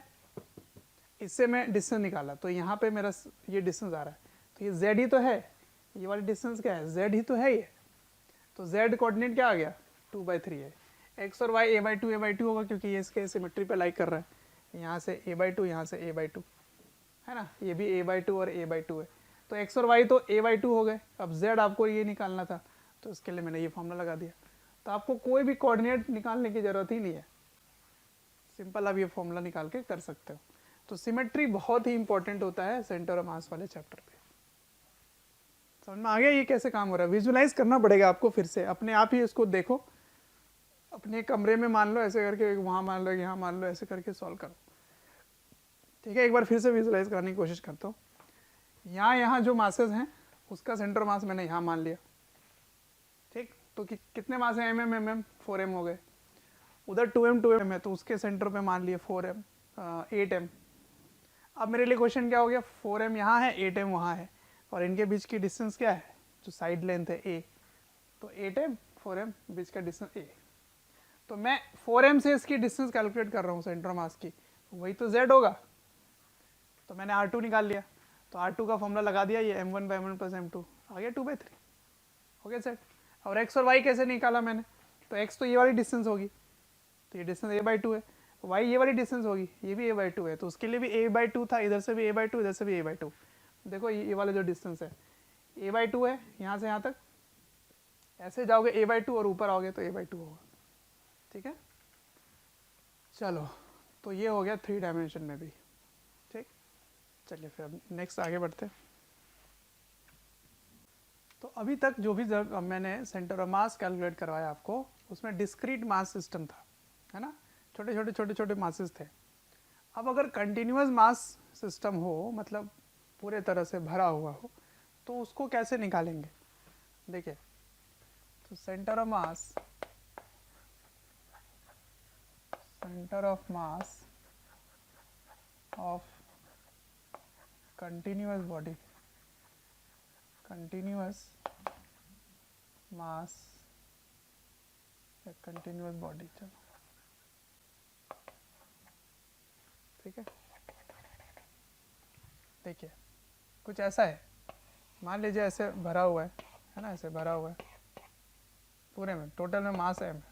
इससे मैं डिस्टेंस निकाला तो यहाँ पे मेरा ये डिस्टेंस आ रहा है, तो ये z ही तो है, ये वाली डिस्टेंस क्या है, z ही तो है ये। तो z कोऑर्डिनेट क्या आ गया 2/3 है। x और y a/2 होगा, क्योंकि ये इसके सिमेट्री पे लाइक कर रहा है। यहाँ से a/2, यहाँ से a/2 है ना, ये भी a/2 और a/2 है। तो x और y तो a/2 हो गए। अब z आपको ये निकालना था, तो इसके लिए मैंने ये फॉर्मूला लगा दिया। तो आपको कोई भी कोऑर्डिनेट निकालने की जरूरत ही नहीं है, सिंपल आप ये फॉर्मूला निकाल के कर सकते हो। तो सिमेट्री बहुत ही इंपॉर्टेंट होता है सेंटर ऑफ मास वाले चैप्टर पे। समझ में आ गया ये कैसे काम हो रहा है, विजुलाइज करना पड़ेगा आपको, फिर से अपने आप ही इसको देखो, अपने कमरे में मान लो ऐसे करके, वहां मान लो, यहाँ मान लो, ऐसे करके सॉल्व करो। ठीक है, एक बार फिर से विजुलाइज करने की कोशिश करता हूँ। यहाँ जो मासेस हैं उसका सेंटर मास मैंने यहाँ मान लिया। ठीक, तो कितने मास हैं, mm 4m हो गए। उधर 2m है, तो उसके सेंटर पे मान लिए 8m। अब मेरे लिए क्वेश्चन क्या हो गया, 4m यहाँ है, 8m वहाँ है, और इनके बीच की डिस्टेंस क्या है, जो साइड लेंथ है a। तो 8m 4m बीच का डिस्टेंस a। तो मैं 4m से इसकी डिस्टेंस कैलकुलेट कर रहा हूँ सेंटर मास की, वही तो z होगा। तो मैंने R2 निकाल लिया, तो R2 का फॉर्मूला लगा दिया, ये m1 by m1 plus m2 आ गया 2/3 हो गया सेट। और x और y कैसे निकाला मैंने, तो x तो ये वाली डिस्टेंस होगी, तो ये डिस्टेंस a/2 है, y ये वाली डिस्टेंस होगी, ये भी a/2 है, तो उसके लिए भी a/2 था, इधर से भी a/2, इधर से भी a/2। देखो ये वाला जो डिस्टेंस है a/2 है, यहाँ से यहाँ तक ऐसे जाओगे a/2 और ऊपर आओगे तो a/2 होगा। ठीक है, चलो, तो ये हो गया 3 डायमेंशन में भी। ठीक, चलिए फिर अब नेक्स्ट आगे बढ़ते हैं। तो अभी तक जो भी मैंने सेंटर ऑफ मास कैलकुलेट करवाया आपको, उसमें डिस्क्रीट मास सिस्टम था, है ना, छोटे छोटे मासेस थे। अब अगर कंटिन्यूअस मास सिस्टम हो, मतलब पूरे तरह से भरा हुआ हो, तो उसको कैसे निकालेंगे। देखिए, तो centre of mass of continuous body, continuous mass या कंटिन्यूअस बॉडी, चलो ठीक है। देखिए कुछ ऐसा है, मान लीजिए ऐसे भरा हुआ है ना, ऐसे भरा हुआ है पूरे में, टोटल में मास m है,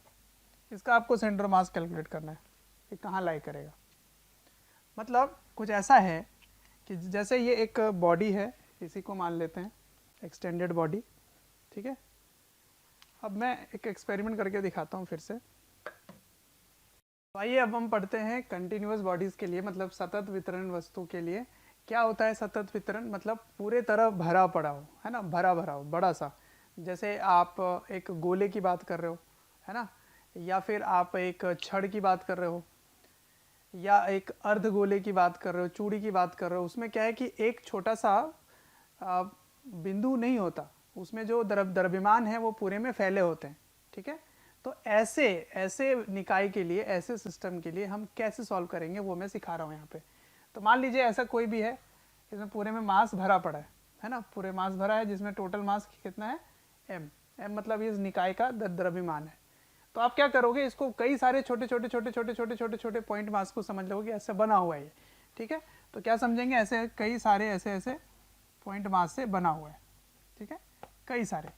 इसका आपको सेंटर मास कैलकुलेट करना है कि कहाँ लाई करेगा। मतलब कुछ ऐसा है कि जैसे ये एक बॉडी है, इसी को मान लेते हैं एक्सटेंडेड बॉडी। ठीक है, अब मैं एक एक्सपेरिमेंट करके दिखाता हूँ फिर से। तो आइए अब हम पढ़ते हैं कंटिन्यूअस बॉडीज़ के लिए, मतलब सतत वितरण वस्तु के लिए क्या होता है सतत वितरण, मतलब पूरे तरह भरा पड़ा हो, है ना, भरा हो, बड़ा सा। जैसे आप एक गोले की बात कर रहे हो, है ना, या फिर आप एक छड़ की बात कर रहे हो, या एक अर्ध गोले की बात कर रहे हो, चूड़ी की बात कर रहे हो। उसमें क्या है कि एक छोटा सा बिंदु नहीं होता, उसमें जो द्रव्यमान है वो पूरे में फैले होते हैं। ठीक है, तो ऐसे निकाय के लिए, ऐसे सिस्टम के लिए हम कैसे सॉल्व करेंगे वो मैं सिखा रहा हूँ यहाँ पे। तो मान लीजिए ऐसा कोई भी है, इसमें पूरे में मास भरा पड़ा है ना, पूरे मास भरा है, जिसमें टोटल मास कितना है m मतलब इस निकाय का द्रव्यमान है। तो आप क्या करोगे, इसको कई सारे छोटे छोटे छोटे छोटे छोटे छोटे छोटे पॉइंट मास को समझ लोगे, ऐसे बना हुआ है ये, ठीक है। तो क्या समझेंगे, ऐसे कई सारे ऐसे ऐसे पॉइंट मास से बना हुआ है, ठीक है, कई सारे।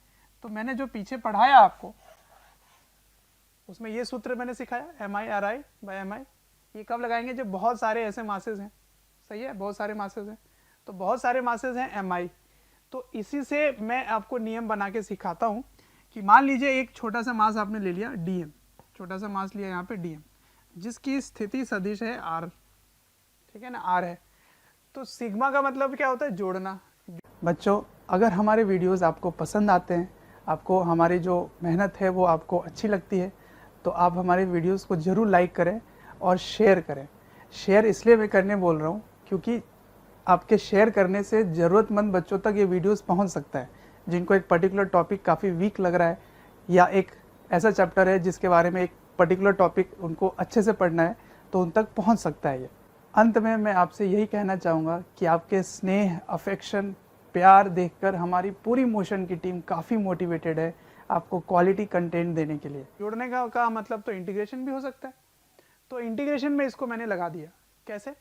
तो मैंने जो पीछे पढ़ाया आपको, उसमें ये सूत्र मैंने सिखाया MI/RI बाय MI। ये कब लगाएंगे, जब बहुत सारे ऐसे मासेस हैं, सही है, बहुत सारे मासेस हैं। तो बहुत सारे मासेस हैं MI। तो इसी से मैं आपको नियम बना के सिखाता हूँ कि मान लीजिए एक छोटा सा मास आपने ले लिया DM, छोटा सा मास लिया यहाँ पे DM, जिसकी स्थिति सदिश है R, ठीक है ना, R है। तो सिग्मा का मतलब क्या होता है, जोड़ना। बच्चों, अगर हमारे वीडियोस आपको पसंद आते हैं, आपको हमारी जो मेहनत है वो आपको अच्छी लगती है, तो आप हमारे वीडियोस को ज़रूर लाइक करें और शेयर करें। शेयर इसलिए मैं करने बोल रहा हूँ क्योंकि आपके शेयर करने से ज़रूरतमंद बच्चों तक ये वीडियोस पहुँच सकता है, जिनको एक पर्टिकुलर टॉपिक काफ़ी वीक लग रहा है, या एक ऐसा चैप्टर है जिसके बारे में एक पर्टिकुलर टॉपिक उनको अच्छे से पढ़ना है, तो उन तक पहुँच सकता है ये। अंत में मैं आपसे यही कहना चाहूँगा कि आपके स्नेह, अफेक्शन, प्यार देखकर हमारी पूरी मोशन की टीम काफ़ी मोटिवेटेड है आपको क्वालिटी कंटेंट देने के लिए। जोड़ने का मतलब तो इंटीग्रेशन भी हो सकता है। तो इंटीग्रेशन में इसको मैंने लगा दिया, कैसे,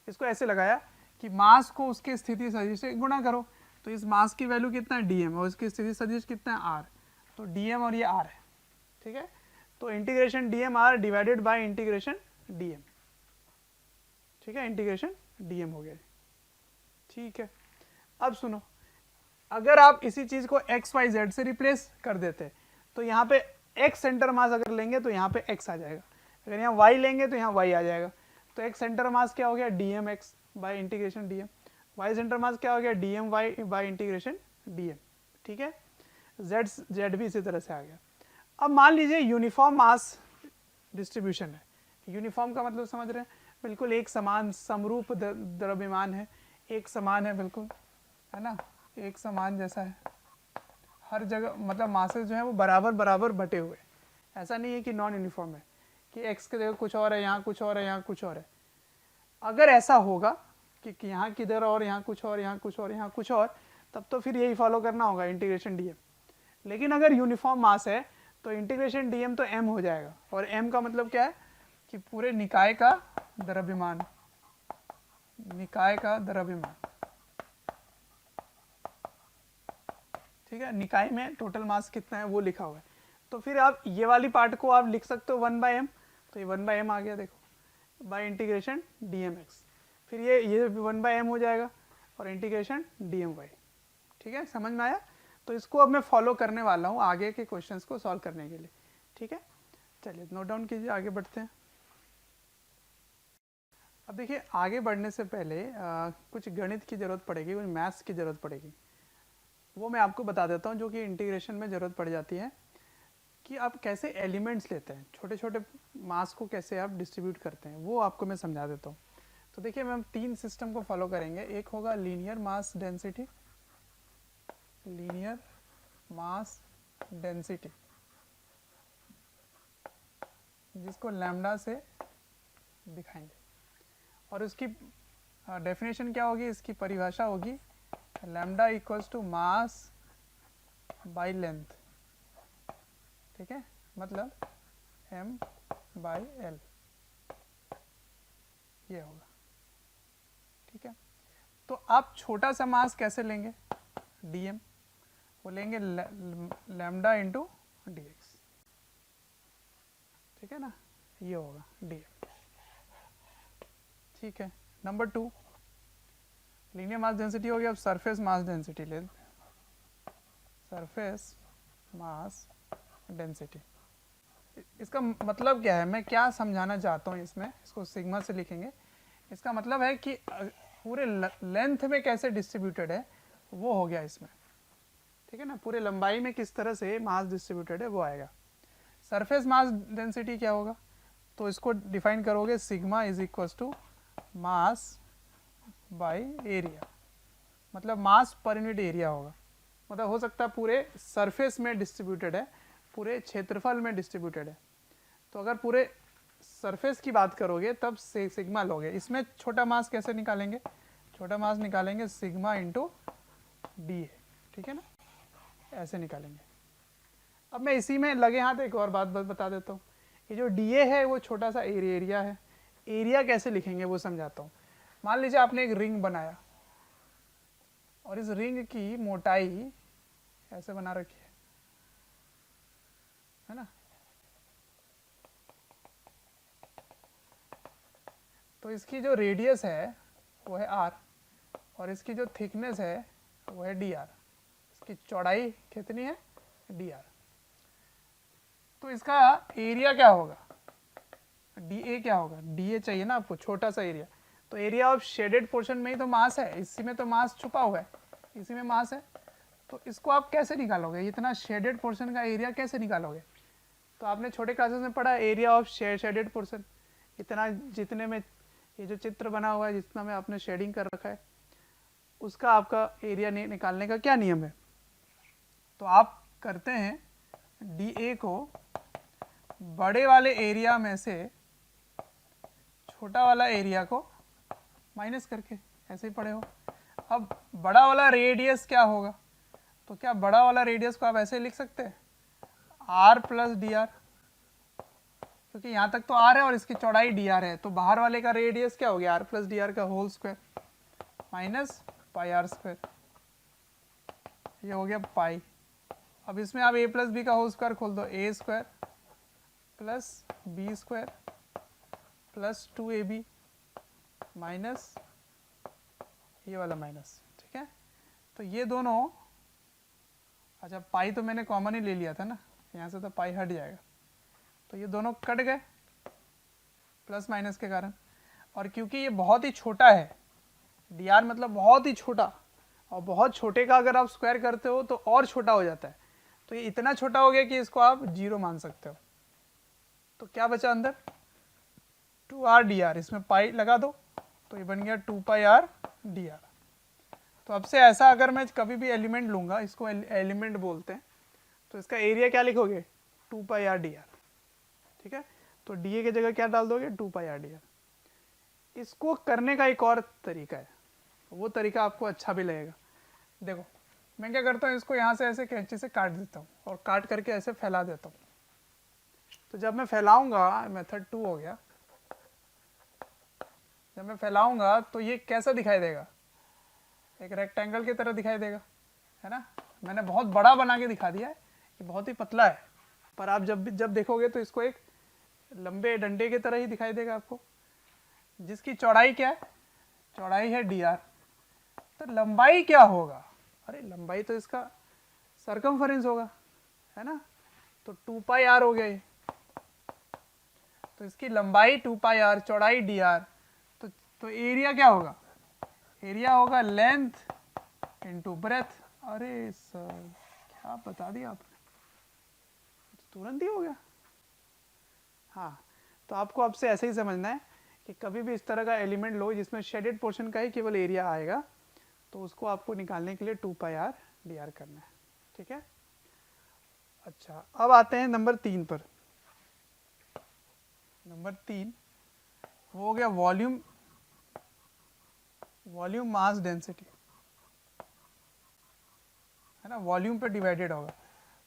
इसको ऐसे लगाया कि मास को उसके स्थिति सदिश से गुणा करो। तो इस मास की वैल्यू कितना है DM और इसकी स्थिति सदिश कितना है R, तो DM और ये R है, ठीक है। तो integration DM/R divided by integration DM, ठीक है, इंटीग्रेशन DM हो गया, ठीक है। अब सुनो, अगर आप इसी चीज को XYZ से रिप्लेस कर देते तो यहाँ पे X सेंटर मास अगर लेंगे तो यहाँ पे X आ जाएगा, अगर यहाँ Y लेंगे तो यहाँ Y आ जाएगा। तो X सेंटर मास क्या हो गया, DMX bye integration DM। Y centre mass क्या हो गया, DMY बाय इंटीग्रेशन DM, ठीक है। Z भी इसी तरह से आ गया। अब मान लीजिए यूनिफॉर्म मास डिस्ट्रीब्यूशन है। यूनिफॉर्म का मतलब समझ रहे हैं, बिल्कुल एक समान समरूप द्रव्यमान है, एक समान है, बिल्कुल, है ना, एक समान जैसा है हर जगह, मतलब मासेस जो है वो बराबर बराबर बटे हुए। ऐसा नहीं है कि नॉन यूनिफॉर्म है, कि एक्स की जगह कुछ और है, यहाँ कुछ और है, यहाँ कुछ और है। अगर ऐसा होगा कि यहाँ किधर और यहाँ कुछ और, यहाँ कुछ और, यहाँ कुछ और, तब तो फिर यही फॉलो करना होगा, इंटीग्रेशन DM। लेकिन अगर यूनिफॉर्म मास है तो इंटीग्रेशन DM तो M हो जाएगा, और M का मतलब क्या है कि पूरे निकाय का द्रव्यमान, निकाय का द्रव्यमान, ठीक है, निकाय में टोटल मास कितना है वो लिखा हुआ है। तो फिर आप ये वाली पार्ट को आप लिख सकते हो 1/m, तो ये 1/m आ गया, देखो, बाय इंटीग्रेशन DMX। फिर ये 1/m हो जाएगा और इंटीग्रेशन DMY, ठीक है, समझ में आया। तो इसको अब मैं फॉलो करने वाला हूँ आगे के क्वेश्चंस को सॉल्व करने के लिए, ठीक है। चलिए नोट डाउन कीजिए, आगे बढ़ते हैं। अब देखिए, आगे बढ़ने से पहले कुछ गणित की जरूरत पड़ेगी, कुछ मैथ्स की जरूरत पड़ेगी, वो मैं आपको बता देता हूँ, जो कि इंटीग्रेशन में ज़रूरत पड़ जाती है, कि आप कैसे एलिमेंट्स लेते हैं, छोटे छोटे मास को कैसे आप डिस्ट्रीब्यूट करते हैं, वो आपको मैं समझा देता हूँ। तो देखिए, हम 3 सिस्टम को फॉलो करेंगे। एक होगा linear mass density, linear mass density, जिसको लैम्डा से दिखाएंगे, और उसकी डेफिनेशन क्या होगी, इसकी परिभाषा होगी lambda equals to mass by length, ठीक है, मतलब M/L ये होगा, ठीक है। तो आप छोटा सा मास कैसे लेंगे, DM, वो लेंगे लैम्डा इंटू DX, ठीक है ना, ये होगा DM, ठीक है। नंबर 2, लीनियर मास डेंसिटी हो गया। अब सरफेस मास डेंसिटी ले, सरफेस मास डेंसिटी, इसका मतलब क्या है, मैं क्या समझाना चाहता हूँ इसमें, इसको सिग्मा से लिखेंगे। इसका मतलब है कि पूरे लेंथ में कैसे डिस्ट्रीब्यूटेड है वो हो गया इसमें, ठीक है ना, पूरे लंबाई में किस तरह से मास डिस्ट्रीब्यूटेड है वो आएगा। सरफेस मास डेंसिटी क्या होगा, तो इसको डिफाइन करोगे, sigma is equal to mass by area, मतलब मास पर यूनिट एरिया होगा। मतलब हो सकता है पूरे सरफेस में डिस्ट्रीब्यूटेड है, पूरे क्षेत्रफल में डिस्ट्रीब्यूटेड है। तो अगर पूरे सरफेस की बात करोगे तब सिग्मा लोगे। इसमें छोटा मास कैसे निकालेंगे, छोटा मास निकालेंगे सिग्मा इंटू डी, ठीक है ना, ऐसे निकालेंगे। अब मैं इसी में लगे हाथ एक और बात बता देता हूँ। ये जो डीए है वो छोटा सा एरिया है। एरिया कैसे लिखेंगे वो समझाता हूँ। मान लीजिए आपने एक रिंग बनाया और इस रिंग की मोटाई ऐसे बना रखी है ना। तो इसकी जो रेडियस है वो है आर और इसकी जो थिकनेस है वो है डी आर। इसकी चौड़ाई कितनी है, डी आर। तो इसका एरिया क्या होगा, डी ए क्या होगा, डी ए चाहिए ना आपको, छोटा सा एरिया। तो एरिया ऑफ शेडेड पोर्शन में ही तो मास है, इसी में तो मास छुपा हुआ है, इसी में मास है। तो इसको आप कैसे निकालोगे, इतना शेडेड पोर्शन का एरिया कैसे निकालोगे। तो आपने छोटे क्लासेस में पढ़ा एरिया ऑफ शेडेड पोर्शन, इतना जितने में ये जो चित्र बना हुआ है जितना में आपने शेडिंग कर रखा है उसका आपका एरिया निकालने का क्या नियम है। तो आप करते हैं डी ए को बड़े वाले एरिया में से छोटा वाला एरिया को माइनस करके, ऐसे ही पढ़े हो। अब बड़ा वाला रेडियस क्या होगा, तो क्या बड़ा वाला रेडियस को आप ऐसे लिख सकते हैं आर प्लस डी आर, क्योंकि यहाँ तक तो आर है और इसकी चौड़ाई डी आर है। तो बाहर वाले का रेडियस क्या हो गया, आर प्लस डी आर का whole square minus pi R square, ये हो गया पाई। अब इसमें आप ए प्लस बी का होल स्क्वायर खोल दो, A square plus B square plus 2ab minus ये वाला माइनस, ठीक है। तो ये दोनों, अच्छा पाई तो मैंने कॉमन ही ले लिया था ना, यहाँ से तो पाई हट जाएगा, तो ये दोनों कट गए प्लस माइनस के कारण। और क्योंकि ये बहुत ही छोटा है, डी आर मतलब बहुत ही छोटा, और बहुत छोटे का अगर आप स्क्वायर करते हो तो और छोटा हो जाता है, तो ये इतना छोटा हो गया कि इसको आप जीरो मान सकते हो। तो क्या बचा अंदर, 2r dr, इसमें पाई लगा दो तो ये बन गया 2 पाई आर डी आर। तो अब से ऐसा अगर मैं कभी भी एलिमेंट लूंगा, इसको एलिमेंट बोलते हैं, तो इसका एरिया क्या लिखोगे 2 पाई आर डी आर, ठीक है। तो डी ए की जगह क्या डाल दोगे 2 पाई आर डी आर। इसको करने का एक और तरीका है, वो तरीका आपको अच्छा भी लगेगा। देखो मैं क्या करता हूँ, इसको यहाँ से ऐसे कैंची से काट देता हूँ और काट करके ऐसे फैला देता हूँ। तो जब मैं फैलाऊंगा, मेथड 2 हो गया, जब मैं फैलाऊंगा तो ये कैसा दिखाई देगा, एक रेक्टेंगल की तरह दिखाई देगा, है ना। मैंने बहुत बड़ा बना के दिखा दिया है, ये बहुत ही पतला है, पर आप जब देखोगे तो इसको एक लंबे डंडे की तरह ही दिखाई देगा आपको, जिसकी चौड़ाई क्या है, चौड़ाई है डी आर। तो लंबाई क्या होगा, अरे लंबाई तो इसका सरकमफरेंस होगा, है ना। तो 2 पाई आर हो गया ये, तो इसकी लंबाई 2 पाई आर, चौड़ाई डी आर। तो एरिया क्या होगा, एरिया होगा लेंथ इनटू ब्रेथ। अरे सर क्या बता दिया आपने, तुरंत ही हो गया। हाँ, तो आपको अब से ऐसे ही समझना है कि कभी भी इस तरह का एलिमेंट लो जिसमें शेडेड पोर्शन का ही केवल एरिया आएगा, तो उसको आपको निकालने के लिए 2 पाई आर डी आर करना है, ठीक है। अच्छा अब आते हैं नंबर 3 पर। नंबर 3 वो हो गया वॉल्यूम, वॉल्यूम मास डेंसिटी, है ना, वॉल्यूम पे डिवाइडेड होगा,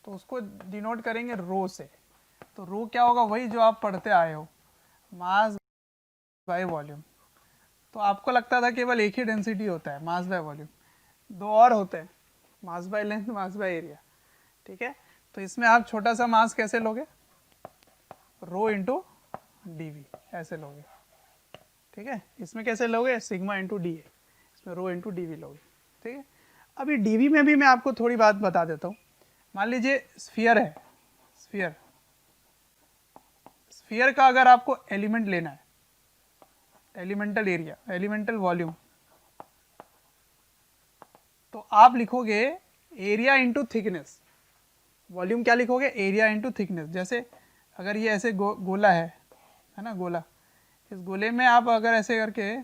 तो उसको डिनोट करेंगे रो से। तो रो क्या होगा, वही जो आप पढ़ते आए हो, मास बाय वॉल्यूम। तो आपको लगता था केवल एक ही डेंसिटी होता है मास बाय वॉल्यूम, दो और होते हैं, mass by length, mass by area, ठीक है। तो इसमें आप छोटा सा मास कैसे लोगे, रो इंटू डी ऐसे लोगे, ठीक है। इसमें कैसे लोगे, सिग्मा इंटू डी ए, इसमें रो इंटू डी लोगे, ठीक है। अभी डी में भी मैं आपको थोड़ी बात बता देता हूँ। मान लीजिए स्फीयर है, स्फीयर, स्फीयर का अगर आपको एलिमेंट लेना है, एलिमेंटल एरिया, एलिमेंटल वॉल्यूम, तो आप लिखोगे एरिया इंटू थिकनेस। वॉल्यूम क्या लिखोगे, एरिया इंटू थिकनेस। जैसे अगर ये ऐसे गोला है ना, गोला, इस गोले में आप अगर ऐसे करके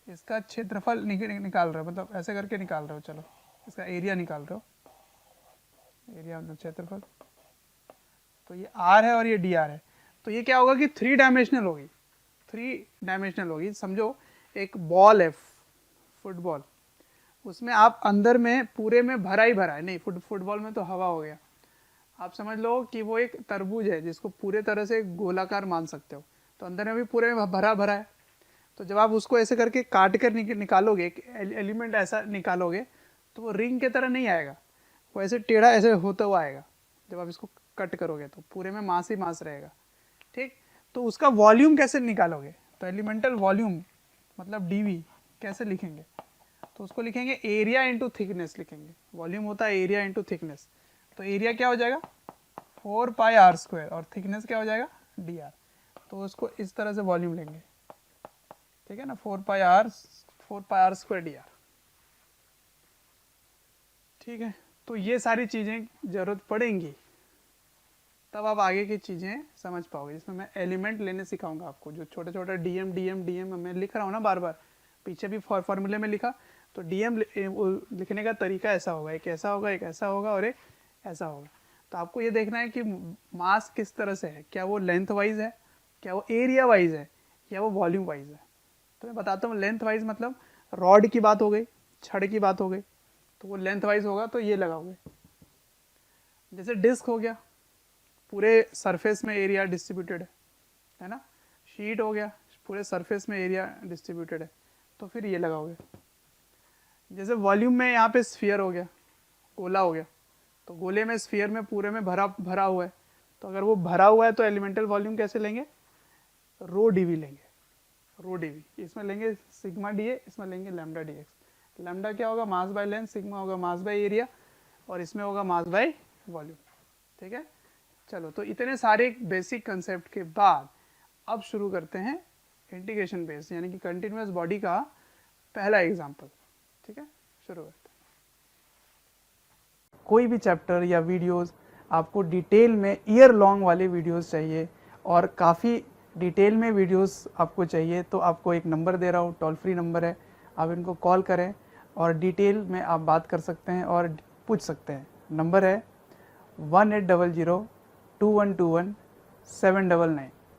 इसका क्षेत्रफल निकाल रहे हो, मतलब ऐसे करके निकाल रहे हो, चलो इसका एरिया निकाल रहे हो, एरिया मतलब क्षेत्रफल, तो ये आर है और ये डी आर है। तो ये क्या होगा कि 3 डायमेंशनल होगी, 3 डायमेंशनल होगी। समझो एक बॉल है, फुटबॉल, उसमें आप अंदर में पूरे में भरा ही भरा है, नहीं फुटबॉल में तो हवा हो गया, आप समझ लो कि वो एक तरबूज है जिसको पूरे तरह से गोलाकार मान सकते हो, तो अंदर में भी पूरे में भरा भरा है। तो जब आप उसको ऐसे करके काट कर निकालोगे, एक एलिमेंट ऐसा निकालोगे, तो वो रिंग के तरह नहीं आएगा, वो ऐसे टेढ़ा ऐसे होता हुआ आएगा। जब आप इसको कट करोगे तो पूरे में मास ही मास रहेगा, ठीक। तो उसका वॉल्यूम कैसे निकालोगे, तो एलिमेंटल वॉल्यूम मतलब डीवी कैसे लिखेंगे, तो उसको लिखेंगे एरिया इंटू थिकनेस लिखेंगे। वॉल्यूम होता है एरिया इंटू थिकनेस, तो एरिया क्या हो जाएगा 4 पाई आर स्क्वायर और थिकनेस क्या हो जाएगा डी आर। तो उसको इस तरह से वॉल्यूम लेंगे, ठीक है ना, 4 पाई आर स्क्वायर डी आर, ठीक है। तो ये सारी चीज़ें ज़रूरत पड़ेंगी, तब आप आगे की चीज़ें समझ पाओगे। इसमें मैं एलिमेंट लेने सिखाऊंगा आपको, जो छोटे छोटे डीएम मैं लिख रहा हूँ ना बार बार, पीछे भी फॉर्मूले में लिखा, तो डीएम लिखने का तरीका ऐसा होगा, एक ऐसा होगा, एक ऐसा होगा और एक ऐसा होगा। तो आपको ये देखना है कि मास किस तरह से है, क्या वो लेंथ वाइज है, क्या वो एरिया वाइज है, या वो वॉल्यूम वाइज है। तो मैं बताता हूँ, लेंथ वाइज मतलब रॉड की बात हो गई, छड़ की बात हो गई, तो वो लेंथ वाइज होगा, तो ये लगाओगे। जैसे डिस्क हो गया, पूरे सरफेस में एरिया डिस्ट्रीब्यूटेड है ना, शीट हो गया, पूरे सरफेस में एरिया डिस्ट्रीब्यूटेड है, तो फिर ये लगाओगे। जैसे वॉल्यूम में यहाँ पे स्फीयर हो गया, गोला हो गया, तो गोले में स्फीयर में पूरे में भरा भरा हुआ है, तो अगर वो भरा हुआ है तो एलिमेंटल वॉल्यूम कैसे लेंगे, रो डीवी लेंगे, रो डीवी। इसमें लेंगे सिग्मा डी ए, इसमें लेंगे लैम्डा डी एक्स। लैम्डा क्या होगा मास बाय लेंथ, सिग्मा होगा मास बाय एरिया, और इसमें होगा मास बाय वॉल्यूम, ठीक है। चलो, तो इतने सारे बेसिक कंसेप्ट के बाद अब शुरू करते हैं इंटीग्रेशन बेस यानी कि कंटिन्यूअस बॉडी का पहला एग्जाम्पल, ठीक है। शुरू करते हैं। कोई भी चैप्टर या वीडियोस आपको डिटेल में ईयर लॉन्ग वाले वीडियोस चाहिए और काफ़ी डिटेल में वीडियोस आपको चाहिए, तो आपको एक नंबर दे रहा हूँ, टोल फ्री नंबर है, आप इनको कॉल करें और डिटेल में आप बात कर सकते हैं और पूछ सकते हैं। नंबर है 1800 2121 799।